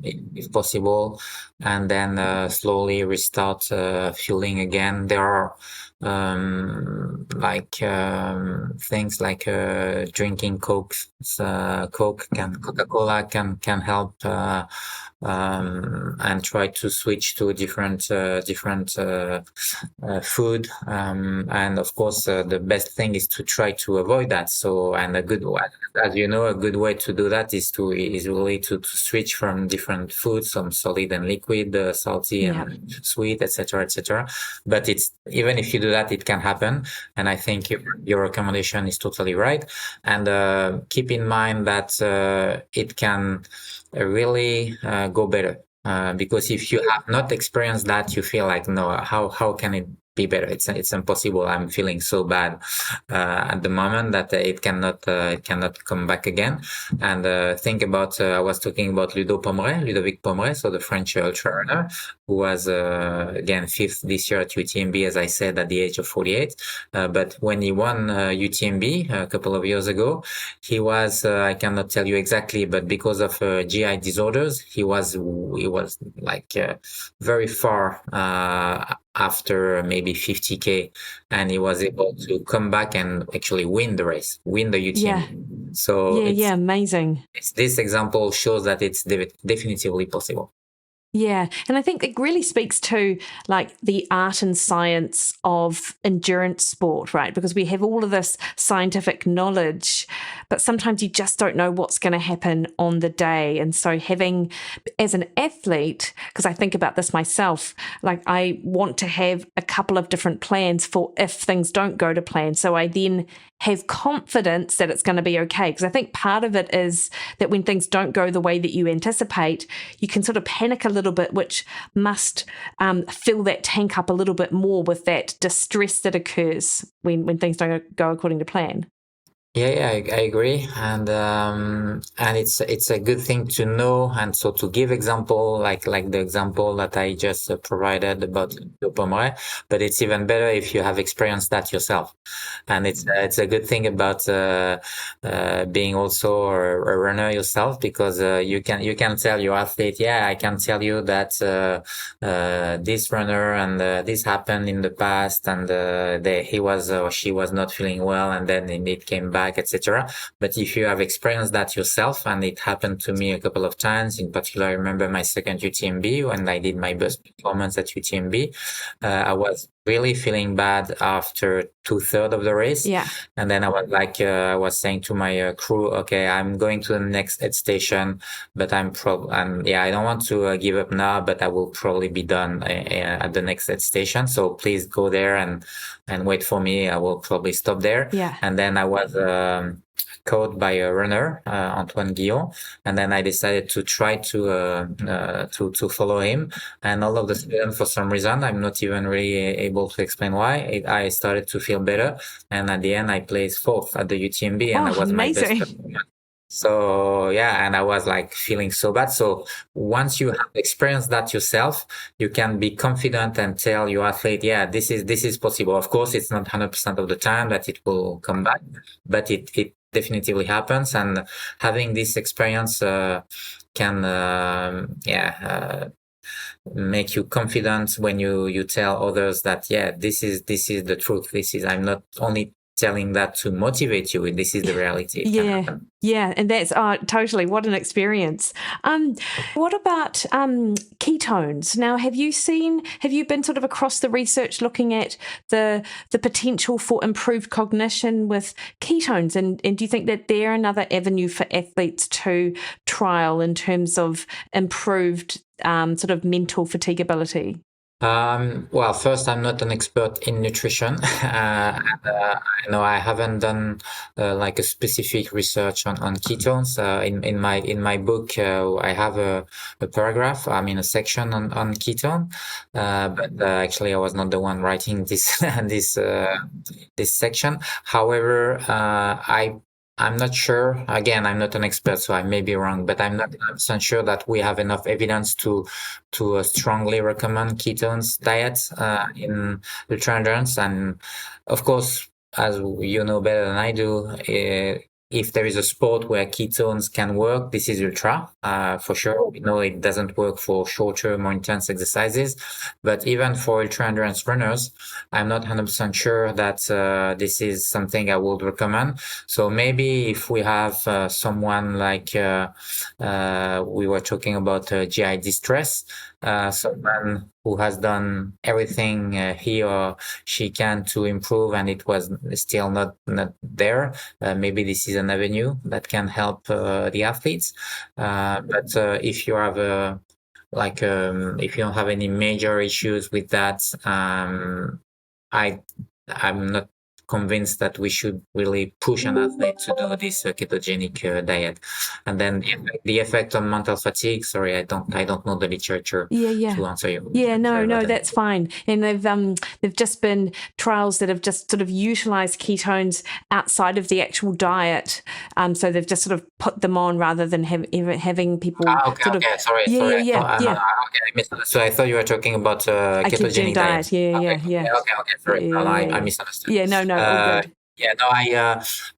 if possible, and then slowly restart fueling again. There are things like drinking Coke, Coca-Cola can help, and try to switch to a different food. And of course, the best thing is to try to avoid that. So, and a good way to do that is really to switch from different foods, some solid and liquid, salty and sweet, etc., etc. But even if you do that, it can happen. And I think your recommendation is totally right. And keep in mind that it can really go better. Because if you have not experienced that, you feel like, no, how can it be better? It's impossible. I'm feeling so bad at the moment that it cannot come back again. And think about I was talking about Ludovic Pomeray, so the French ultra runner, who was again 5th this year at UTMB, as I said, at the age of 48. But when he won UTMB a couple of years ago, he was I cannot tell you exactly, but because of GI disorders, he was like very far after maybe 50K, and he was able to come back and actually win the race, win the UTMB. So amazing. This example shows that it's definitively possible. Yeah. And I think it really speaks to like the art and science of endurance sport, right? Because we have all of this scientific knowledge, but sometimes you just don't know what's going to happen on the day. And so having, as an athlete, because I think about this myself, like I want to have a couple of different plans for if things don't go to plan. So I then have confidence that it's going to be okay. Because I think part of it is that when things don't go the way that you anticipate, you can sort of panic a little bit, which must fill that tank up a little bit more with that distress that occurs when things don't go according to plan. Yeah, I agree, and it's a good thing to know, and so to give example like the example that I just provided about Pomeray, but it's even better if you have experienced that yourself, and it's a good thing about being also a runner yourself, because you can tell your athlete, I can tell you that this runner and this happened in the past, and he was or she was not feeling well, and then it came back, etc. But if you have experienced that yourself, and it happened to me a couple of times, in particular, I remember my second UTMB when I did my best performance at UTMB. I was really feeling bad after 2/3 of the race. Yeah. And then I was like, I was saying to my crew, okay, I'm going to the next aid station, but I don't want to give up now, but I will probably be done at the next aid station. So please go there and wait for me. I will probably stop there. Yeah. And then I was caught by a runner, Antoine Guillaume, and then I decided to try to follow him. And all of a sudden, for some reason, I'm not even really able to explain why, I started to feel better. And at the end, I placed 4th at the UTMB, and that was amazing. my best performance. So yeah, and I was like feeling so bad. So once you have experienced that yourself, you can be confident and tell your athlete, yeah, this is possible. Of course, it's not 100% of the time that it will come back, but it definitively happens. And having this experience can make you confident when you tell others that, yeah, this is the truth. I'm not only telling that to motivate you. This is the reality. Yeah, and that's totally, what an experience. What about ketones? Now, have you been sort of across the research looking at the potential for improved cognition with ketones, and do you think that they're another avenue for athletes to trial in terms of improved sort of mental fatigability? Well, first, I'm not an expert in nutrition. I haven't done like a specific research on ketones. In my book, I have a paragraph, a section on ketone. But actually, I was not the one writing this this section. However, I'm not sure. Again, I'm not an expert, so I may be wrong, but I'm not 100% sure that we have enough evidence to strongly recommend ketones diet in ultra endurance. And of course, as you know better than I do, if there is a sport where ketones can work, this is ultra for sure. We know it doesn't work for shorter, more intense exercises, but even for ultra endurance runners, I'm not 100% sure that this is something I would recommend. So maybe if we have someone like we were talking about GI distress, someone who has done everything he or she can to improve and it was still not there, maybe this is an avenue that can help the athletes. But if you have if you don't have any major issues with that, I'm not convinced that we should really push an athlete to do this ketogenic diet. And then the effect on mental fatigue. Sorry, I don't know the literature to answer you. Yeah, no, that's fine. And they've just been trials that have just sort of utilized ketones outside of the actual diet. So they've just sort of put them on rather than having people. Sorry. Yeah. Okay, I misunderstood. So I thought you were talking about a ketogenic diet. Yeah. Okay. Sorry, Yeah. I misunderstood. Yeah, no, all good.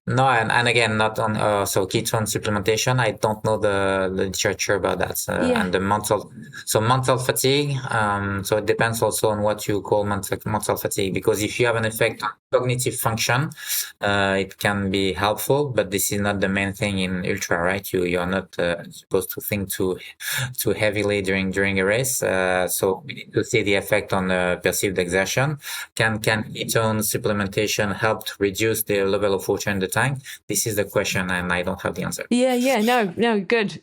And again, not on so ketone supplementation. I don't know the literature about that and the mental fatigue. So it depends also on what you call mental fatigue, because if you have an effect on cognitive function, it can be helpful, but this is not the main thing in ultra, right? You're not supposed to think too heavily during a race. So we need to see the effect on perceived exertion. Can ketone supplementation help to reduce the level of water in the tank? This is the question, and I don't have the answer. Yeah. No, good.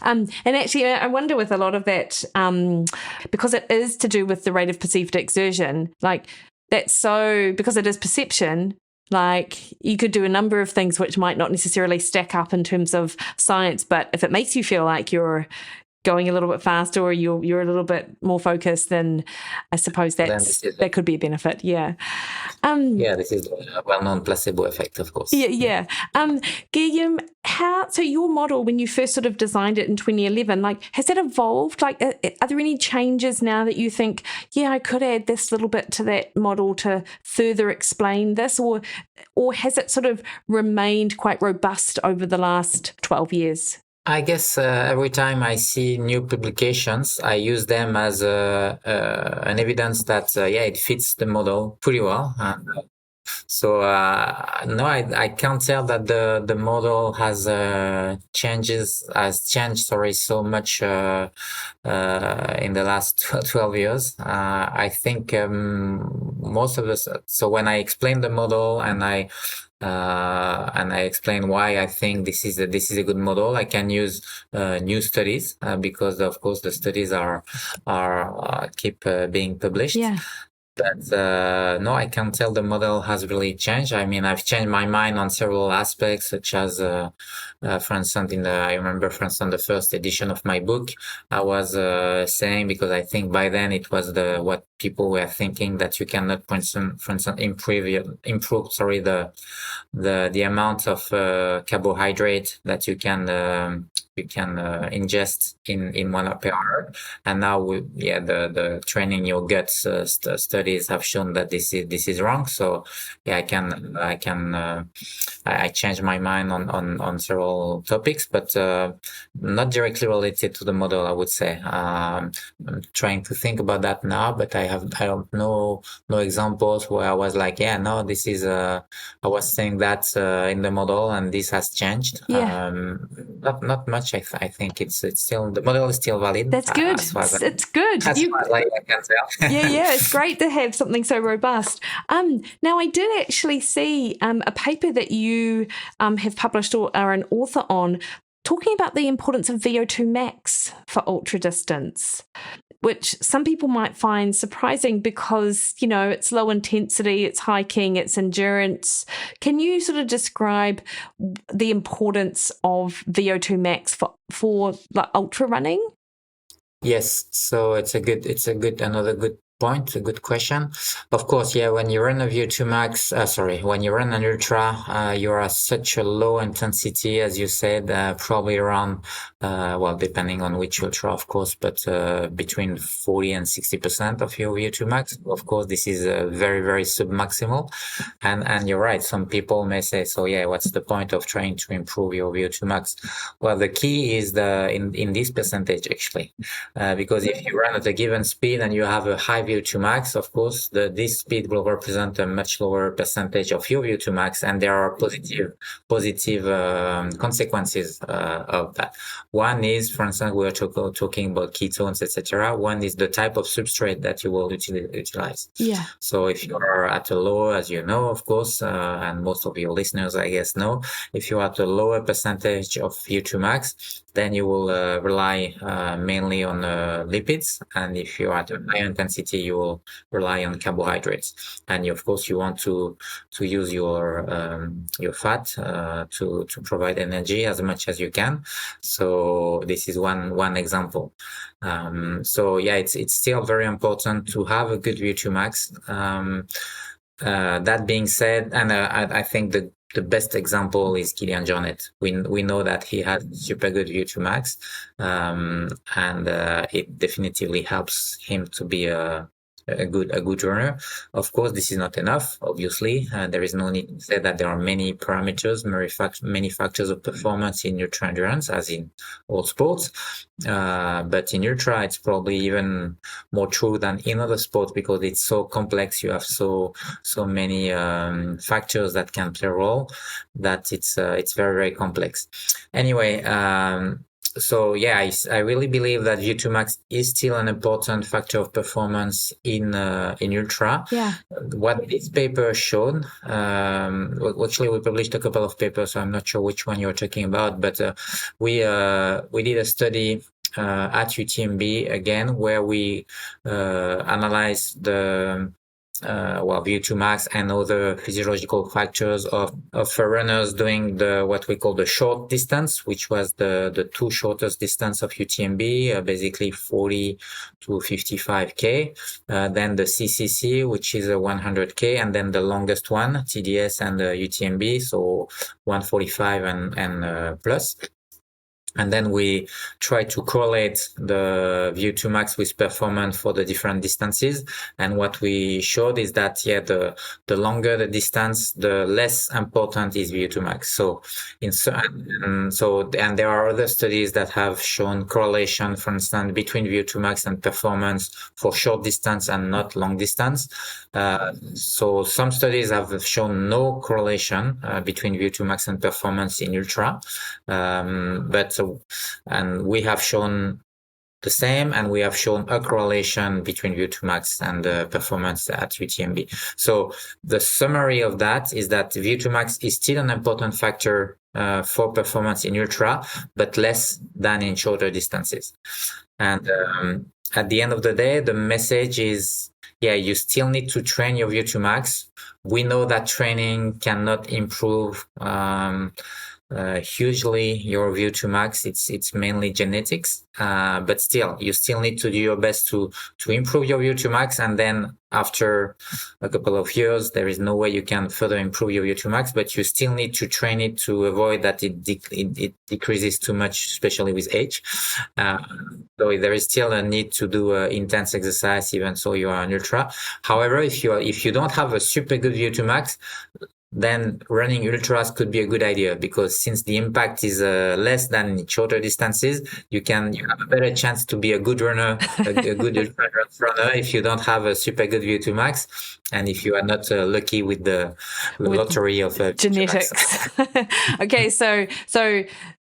And actually, I wonder with a lot of that, because it is to do with the rate of perceived exertion, like that's so, because it is perception, like you could do a number of things which might not necessarily stack up in terms of science, but if it makes you feel like you're going a little bit faster or you're a little bit more focused, then I suppose that could be a benefit. Yeah. This is a well-known placebo effect, of course. Yeah. Guillaume, so your model, when you first sort of designed it in 2011, like, has it evolved? Like, are there any changes now that you think, I could add this little bit to that model to further explain this, or has it sort of remained quite robust over the last 12 years? I guess every time I see new publications, I use them as an evidence that it fits the model pretty well. So no, I can't tell that the model has changed so much in the last 12 years. I think most of us. So when I explain the model and I explain why I think this is a good model, I can use new studies because of course the studies are keep being published. Yeah. But no, I can tell the model has really changed. I mean, I've changed my mind on several aspects, such as, for instance, I remember, for instance, the first edition of my book, I was saying, because I think by then it was what people were thinking, that you cannot, for instance, improve, sorry, the amount of carbohydrate that you can ingest in 1 per hour. And now the training your guts studies have shown that this is wrong. So yeah, I changed my mind on several topics, but not directly related to the model, I would say. I'm trying to think about that now, but I have no examples where I was like, yeah, no, this is I was saying that in the model and this has changed. Not much. I think it's still, the model is still valid. That's good. It's good. As far as I can tell. Yeah. It's great to have something so robust. Now I did actually see a paper that you have published or are an author on, talking about the importance of VO2 max for ultra distance, which some people might find surprising because, it's low intensity, it's hiking, it's endurance. Can you sort of describe the importance of VO2 max for like ultra running? Yes. So another good point, a good question. Of course, yeah, when you run a VO2 max, when you run an ultra, you're at such a low intensity, as you said, probably around, depending on which ultra, of course, but between 40 and 60% of your VO2 max. Of course, this is very, very submaximal. And you're right. Some people may say, so yeah, what's the point of trying to improve your VO2 max? Well, the key is in this percentage, actually, because if you run at a given speed and you have a high VO2 max, of course, this speed will represent a much lower percentage of your VO2 max, and there are positive consequences of that. One is, for instance, we are talking about ketones, etc. One is the type of substrate that you will utilize. Yeah. So if you are at a lower, as you know, of course, and most of your listeners, I guess, know, if you're at a lower percentage of VO2 max, then you will rely mainly on lipids, and if you're at a higher intensity, you will rely on carbohydrates. And of course, you want to use your fat to provide energy as much as you can. So this is one example. So yeah, it's still very important to have a good VO2 max. That being said, and I think the best example is Guillaume Millet. We know that he has super good VO2 max, and it definitively helps him to be a good runner. Of course, this is not enough. Obviously, there is no need to say that there are many parameters, many factors of performance in ultra endurance, as in all sports. But in ultra, it's probably even more true than in other sports because it's so complex. You have so many factors that can play a role that it's very, very complex. Anyway. So yeah, I really believe that VO2 max is still an important factor of performance in ultra. Yeah. What this paper showed, actually we published a couple of papers, so I'm not sure which one you're talking about, but we did a study at UTMB again where we analyzed the VO2 max and other physiological factors of runners doing what we call the short distance, which was the two shortest distance of UTMB, basically 40 to 55K. Then the CCC, which is a 100K, and then the longest one, TDS and UTMB, so 145 and plus. And then we try to correlate the VO2 max with performance for the different distances. And what we showed is that, yeah, the longer the distance, the less important is VO2 max. So and there are other studies that have shown correlation, for instance, between VO2 max and performance for short distance and not long distance. So some studies have shown no correlation between VO2 max and performance in ultra. And we have shown the same, and we have shown a correlation between VO2 max and performance at UTMB. So the summary of that is that VO2 max is still an important factor for performance in ultra, but less than in shorter distances. And at the end of the day, the message is, yeah, you still need to train your VO2 max. We know that training cannot improve hugely your VO2 max. It's mainly genetics, but still, you still need to do your best to improve your VO2 max. And then after a couple of years, there is no way you can further improve your VO2 max, but you still need to train it to avoid that it decreases too much, especially with age. So there is still a need to do intense exercise, even so you are an ultra. However, if you don't have a super good VO2 max, then running ultras could be a good idea, because since the impact is less than shorter distances, you have a better chance to be a good runner, a good ultra runner, if you don't have a super good VO2 max, and if you are not lucky with the lottery of genetics. Okay, so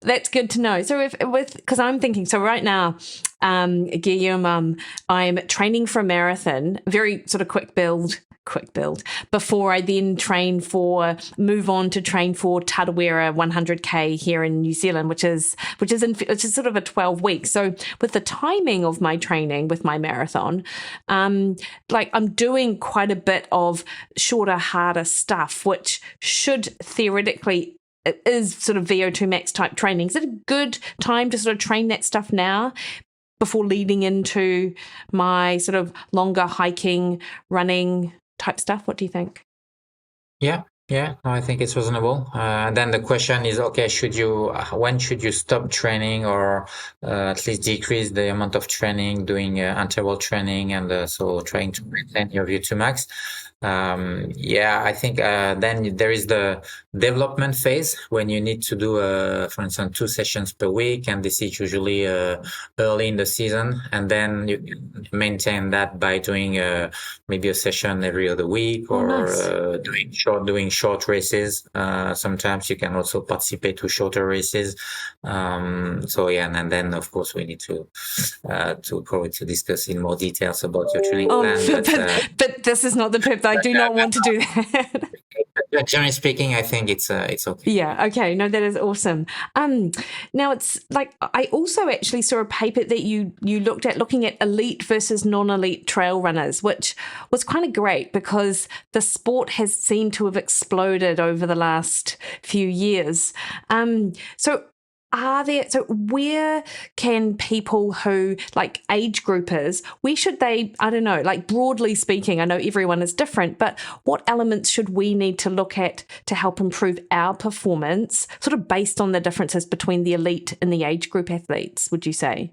that's good to know. So because I'm thinking, so right now, Guillaume, I'm training for a marathon, very sort of quick build before I then move on to train for Tarawera 100k here in New Zealand, which is sort of a 12 weeks. So with the timing of my training with my marathon, like I'm doing quite a bit of shorter, harder stuff, which should theoretically is sort of VO2 max type training. Is it a good time to sort of train that stuff now before leading into my sort of longer hiking, running type stuff? What do you think? Yeah, I think it's reasonable. Then the question is, okay, when should you stop training, or at least decrease the amount of training, doing interval training, and so trying to maintain your VO2 max? I think then there is the development phase when you need to do, for instance, 2 sessions per week, and this is usually early in the season, and then you maintain that by doing maybe a session every other week, or nice. doing short races. Sometimes you can also participate to shorter races. And then of course we need to probably to discuss in more details about your training plan. But this is not the pip. I do not want to do that. Generally speaking, I think it's okay. Yeah. Okay. No, that is awesome. Now it's like I also actually saw a paper that you looked at looking at elite versus non-elite trail runners, which was kind of great because the sport has seemed to have exploded over the last few years. So where can people who, like age groupers, where should they, I don't know, like broadly speaking, I know everyone is different, but what elements should we need to look at to help improve our performance, sort of based on the differences between the elite and the age group athletes, would you say?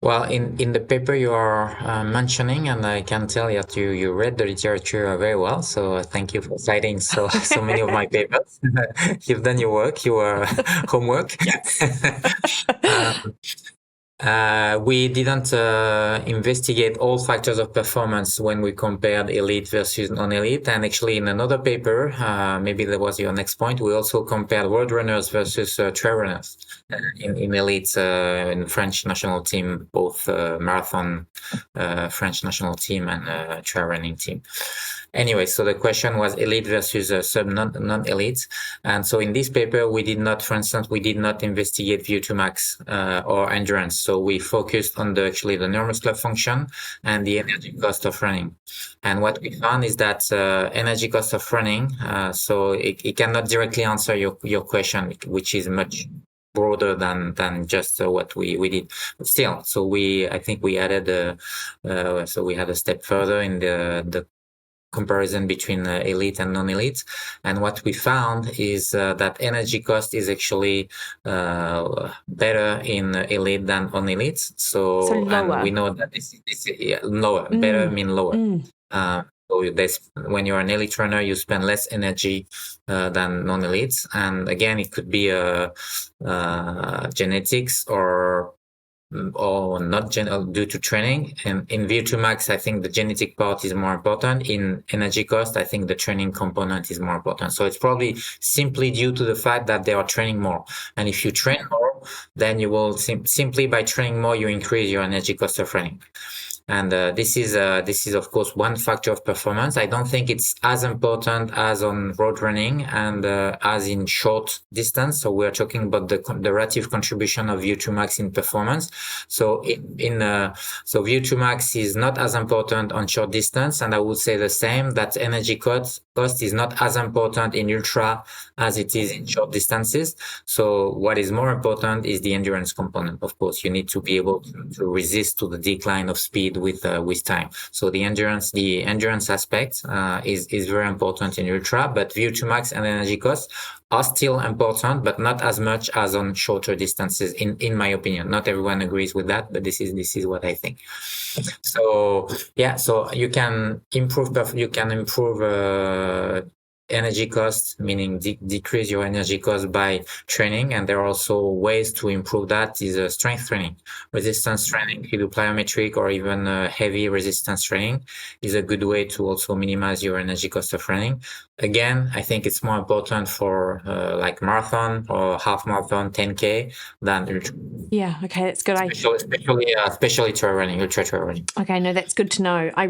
Well, in the paper you are mentioning, and I can tell that you read the literature very well. So thank you for citing so many of my papers. You've done your work, your homework. We didn't investigate all factors of performance when we compared elite versus non-elite. And actually in another paper, maybe that was your next point, we also compared world runners versus trail runners in elites, in French national team, both marathon French national team and trail running team. Anyway, so the question was elite versus non-elite. And so in this paper, we did not investigate VO2 max or endurance. So we focused on the neuromuscular function and the energy cost of running. And what we found is that energy cost of running, so it cannot directly answer your question, which is much broader than just what we did. But still, so I think we added, so we had a step further in the comparison between elite and non-elite, and what we found is that energy cost is actually better in elite than non-elite. So lower. And we know that this lower. Better mean lower. So when you're an elite runner, you spend less energy than non-elites, and again, it could be genetics or not due to training. And in VO2 max, I think the genetic part is more important. In energy cost, I think the training component is more important. So it's probably simply due to the fact that they are training more. And if you train more, then you will simply by training more, you increase your energy cost of running. And this is of course one factor of performance. I don't think it's as important as on road running and as in short distance. So we're talking about the relative contribution of VO2 max in performance. So so VO2 max is not as important on short distance, and I would say the same, that energy cost is not as important in ultra as it is in short distances. So what is more important is the endurance component. Of course, you need to be able to resist to the decline of speed with time. So the endurance aspect is very important in ultra, but VO2 max and energy cost are still important, but not as much as on shorter distances, in my opinion. Not everyone agrees with that, but this is what I think. So yeah, so you can improve energy cost, meaning decrease your energy cost by training. And there are also ways to improve that, is strength training, resistance training. If you do plyometric or even heavy resistance training, is a good way to also minimize your energy cost of running. Again, I think it's more important for like marathon or half marathon, 10K than ultra. Yeah, okay, that's good. Especially trail running, ultra trail running. Okay, no, that's good to know. I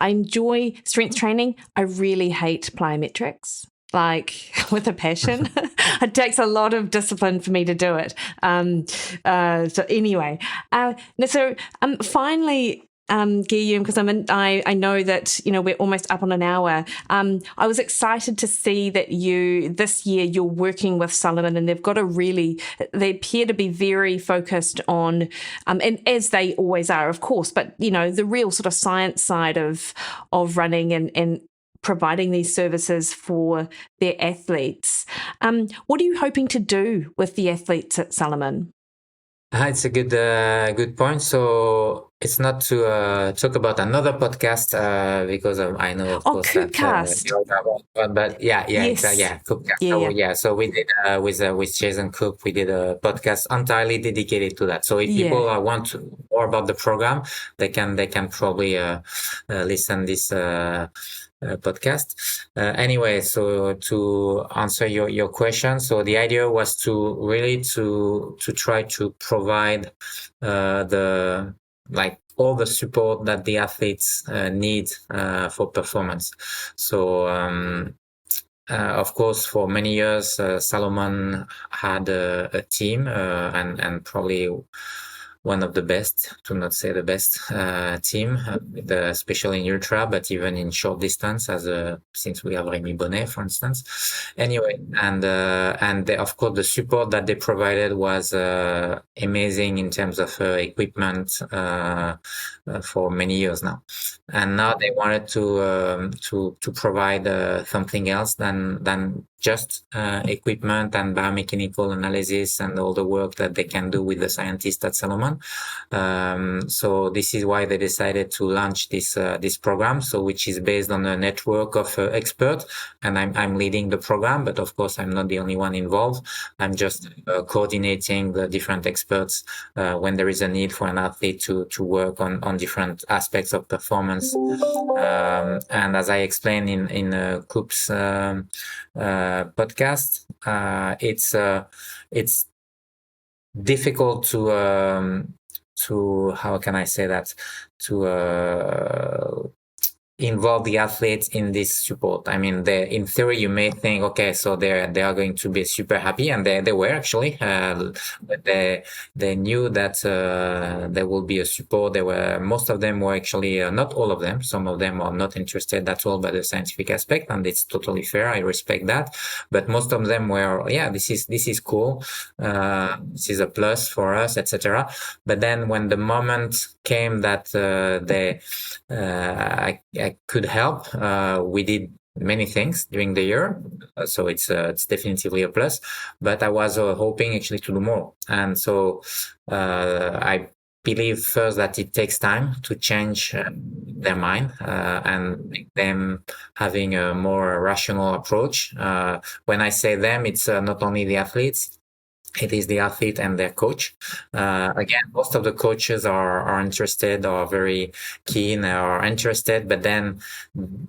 enjoy strength training. I really hate plyometrics, like with a passion. It takes a lot of discipline for me to do it. So anyway, finally, Guillaume, because I know that we're almost up on an hour. I was excited to see that this year you're working with Salomon, and they appear to be very focused on, and as they always are, of course, but the real sort of science side of running and providing these services for their athletes. What are you hoping to do with the athletes at Salomon? It's a good point. So it's not to talk about another podcast because I know of course Coopcast. But Yes. Coopcast. So we did with Jason Coop, we did a podcast entirely dedicated to that. So if people want more about the program, they can probably listen this podcast. Anyway, so to answer your question, so the idea was to really to try to provide all the support that the athletes need for performance. So of course, for many years, Salomon had a team and probably one of the best, to not say the best, team, especially in ultra, but even in short distance, since we have Rémi Bonnet, for instance. Anyway, and of course, the support that they provided was amazing in terms of equipment for many years now. And now they wanted to provide something else than just equipment and biomechanical analysis and all the work that they can do with the scientists at Salomon. So this is why they decided to launch this program, so which is based on a network of experts, and I'm leading the program, but of course I'm not the only one involved. I'm just coordinating the different experts when there is a need for an athlete to work on different aspects of performance. And as I explained in Coop's podcast, it's difficult to how can I say that, to involve the athletes in this support. I mean, in theory, you may think, okay, so they are going to be super happy, and they were actually, but they knew that there will be a support. Most of them were actually, not all of them. Some of them are not interested at all by the scientific aspect, and it's totally fair. I respect that. But most of them were, yeah, this is cool. This is a plus for us, etc. But then when the moment came that I could help, we did many things during the year, so it's definitively a plus. But I was hoping actually to do more, and so I believe first that it takes time to change their mind and make them having a more rational approach. When I say them, it's not only the athletes. It is the athlete and their coach. Again, most of the coaches are interested, or very keen, or interested. But then,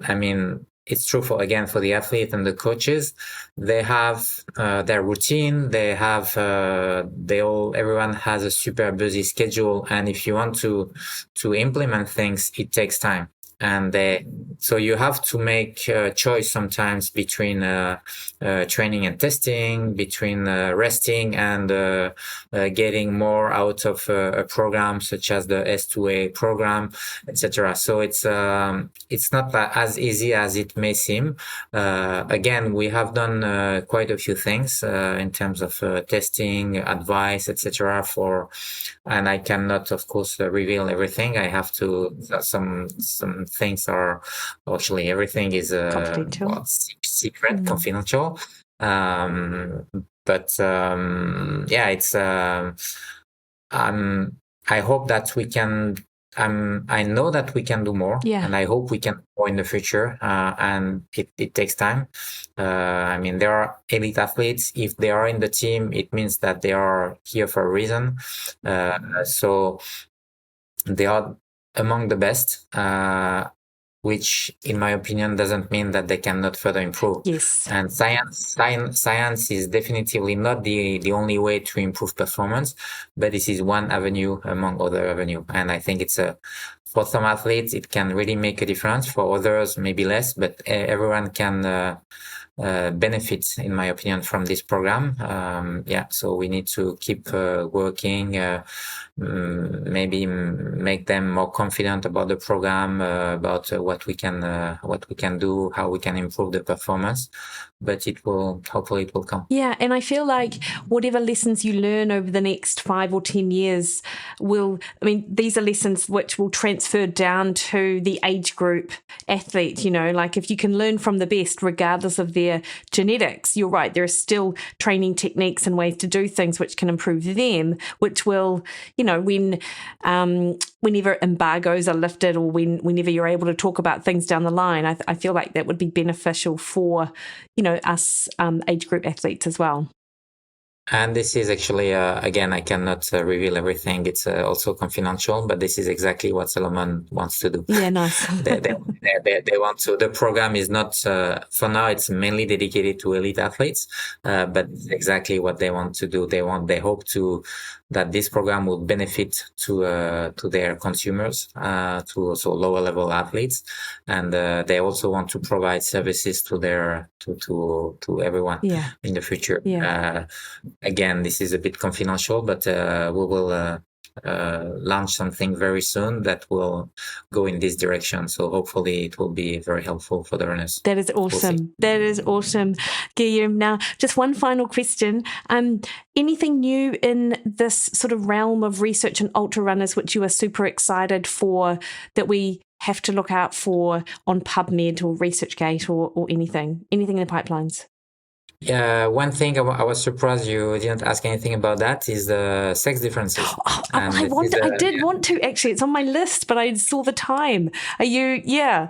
I mean, it's true for the athlete and the coaches. They have their routine. They have everyone has a super busy schedule, and if you want to implement things, it takes time. And so you have to make a choice sometimes between training and testing, between resting and getting more out of a program such as the S2A program, etc. So it's not as easy as it may seem. Again, we have done quite a few things in terms of testing, advice, etc. And I cannot, of course, reveal everything. I have to some things are actually everything is secret, confidential. But it's I hope that we can. I know that we can do more, and I hope we can do more in the future. And it takes time. I mean, there are elite athletes. If they are in the team, it means that they are here for a reason. So they are among the best, which in my opinion doesn't mean that they cannot further improve. Yes. And science is definitively not the only way to improve performance, but this is one avenue among other avenue. And I think for some athletes, it can really make a difference. For others, maybe less, but everyone can benefit, in my opinion, from this program. So we need to keep working, maybe make them more confident about the program, about what we can do, how we can improve the performance. But hopefully it will come. Yeah, and I feel like whatever lessons you learn over the next 5 or 10 years these are lessons which will transfer down to the age group athlete, like if you can learn from the best, regardless of their genetics, you're right, there are still training techniques and ways to do things which can improve them, which will, whenever embargoes are lifted or whenever you're able to talk about things down the line, I feel like that would be beneficial for, us age group athletes as well. And this is actually, again, I cannot reveal everything. It's also confidential, but this is exactly what Solomon wants to do. Yeah, nice. they want to. The program is not, for now, it's mainly dedicated to elite athletes, but it's exactly what they want to do. They hope that this program will benefit to their consumers, to also lower level athletes, and they also want to provide services to to everyone in the future. Again, this is a bit confidential, but we will launch something very soon that will go in this direction. So hopefully it will be very helpful for the runners. That is awesome. That is awesome, Guillaume. Now, just one final question. Anything new in this sort of realm of research and ultra runners which you are super excited for, that we have to look out for on PubMed or ResearchGate or anything in the pipelines? Yeah, one thing I was surprised you didn't ask anything about that is the sex differences. I did want to, actually. It's on my list, but I saw the time. Are you? Yeah.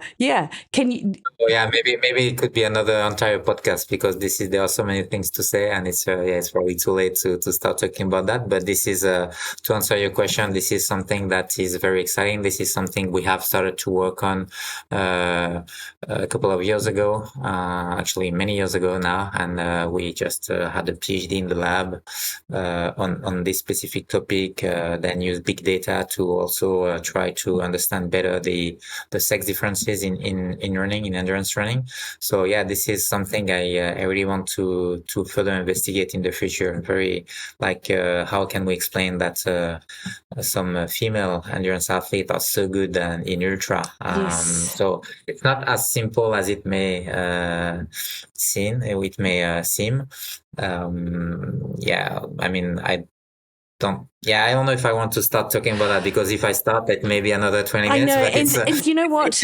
Can you? Oh, yeah, maybe it could be another entire podcast, because there are so many things to say, and it's probably too late to start talking about that. But this is to answer your question. This is something that is very exciting. This is something we have started to work on a couple of years ago, actually many years ago now, and we just had a PhD in the lab on this specific topic, then use big data to also try to understand better the sex differences in running, in endurance running. So yeah, this is something I really want to further investigate in the future. Very how can we explain that some female endurance athletes are so good in ultra? So it's not as simple as it may seem. I don't know if I want to start talking about that, because if I start, it may be another 20 minutes. I know, and you know what?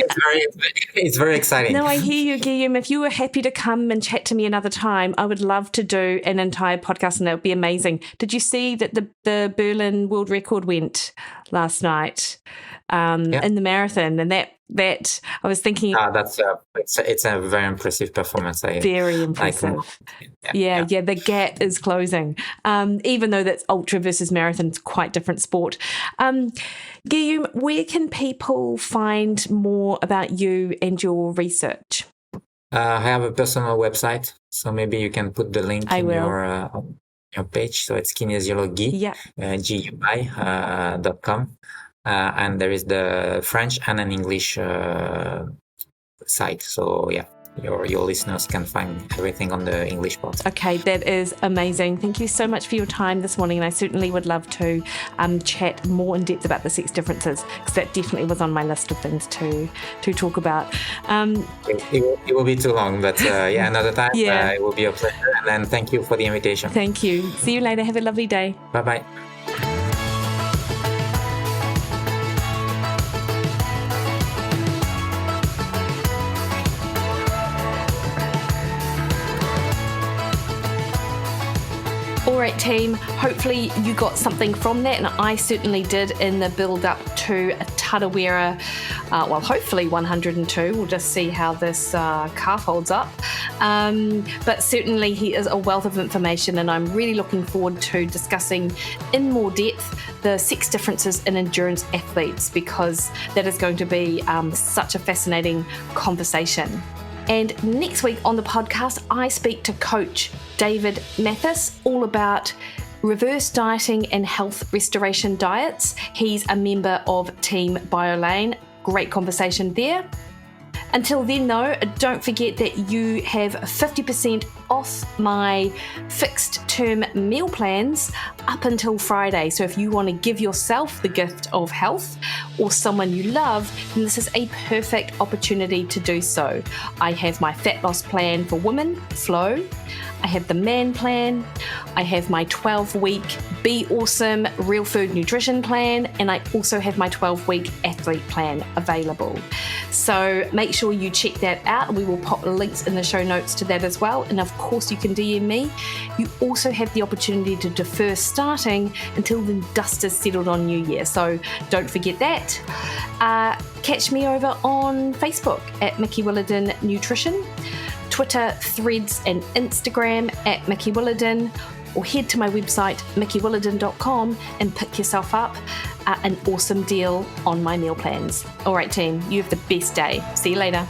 It's very exciting. No, I hear you, Guillaume. If you were happy to come and chat to me another time, I would love to do an entire podcast, and that would be amazing. Did you see that the Berlin world record went last night in the marathon? And that I was thinking, it's a very impressive performance. Very impressive. The gap is closing. Even though that's ultra versus marathon, it's quite different sport. Guillaume, where can people find more about you and your research? I have a personal website, so maybe you can put the link I in will. your page. So it's kinesiology, Yeah. GUI.com. And there is the French and an English site. So yeah, your listeners can find everything on the English part. Okay, that is amazing. Thank you so much for your time this morning, and I certainly would love to chat more in depth about the sex differences, because that definitely was on my list of things to talk about. It will be too long, but yeah, another time. Yeah. It will be a pleasure, and then thank you for the invitation. Thank you. See you later. Have a lovely day. Bye-bye. All right, team, hopefully you got something from that, and I certainly did in the build-up to Tarawera, hopefully 102. We'll just see how this calf holds up. But certainly he is a wealth of information, and I'm really looking forward to discussing in more depth the sex differences in endurance athletes, because that is going to be such a fascinating conversation. And next week on the podcast, I speak to Coach David Mathis all about reverse dieting and health restoration diets. He's a member of Team BioLane. Great conversation there. Until then, though, don't forget that you have 50% off my fixed term meal plans up until Friday. So if you want to give yourself the gift of health or someone you love, then this is a perfect opportunity to do so. I have my fat loss plan for women, Flow. I have the man plan. I have my 12-week Be Awesome Real Food Nutrition plan. And I also have my 12-week athlete plan available. So make sure you check that out. We will pop links in the show notes to that as well. And of course, you can DM me. You also have the opportunity to defer starting until the dust has settled on New Year. So don't forget that. Catch me over on Facebook at Mikki Williden Nutrition, Twitter, Threads, and Instagram at Mikki Williden, or head to my website, mikkiwilliden.com, and pick yourself up an awesome deal on my meal plans. All right, team, you have the best day. See you later.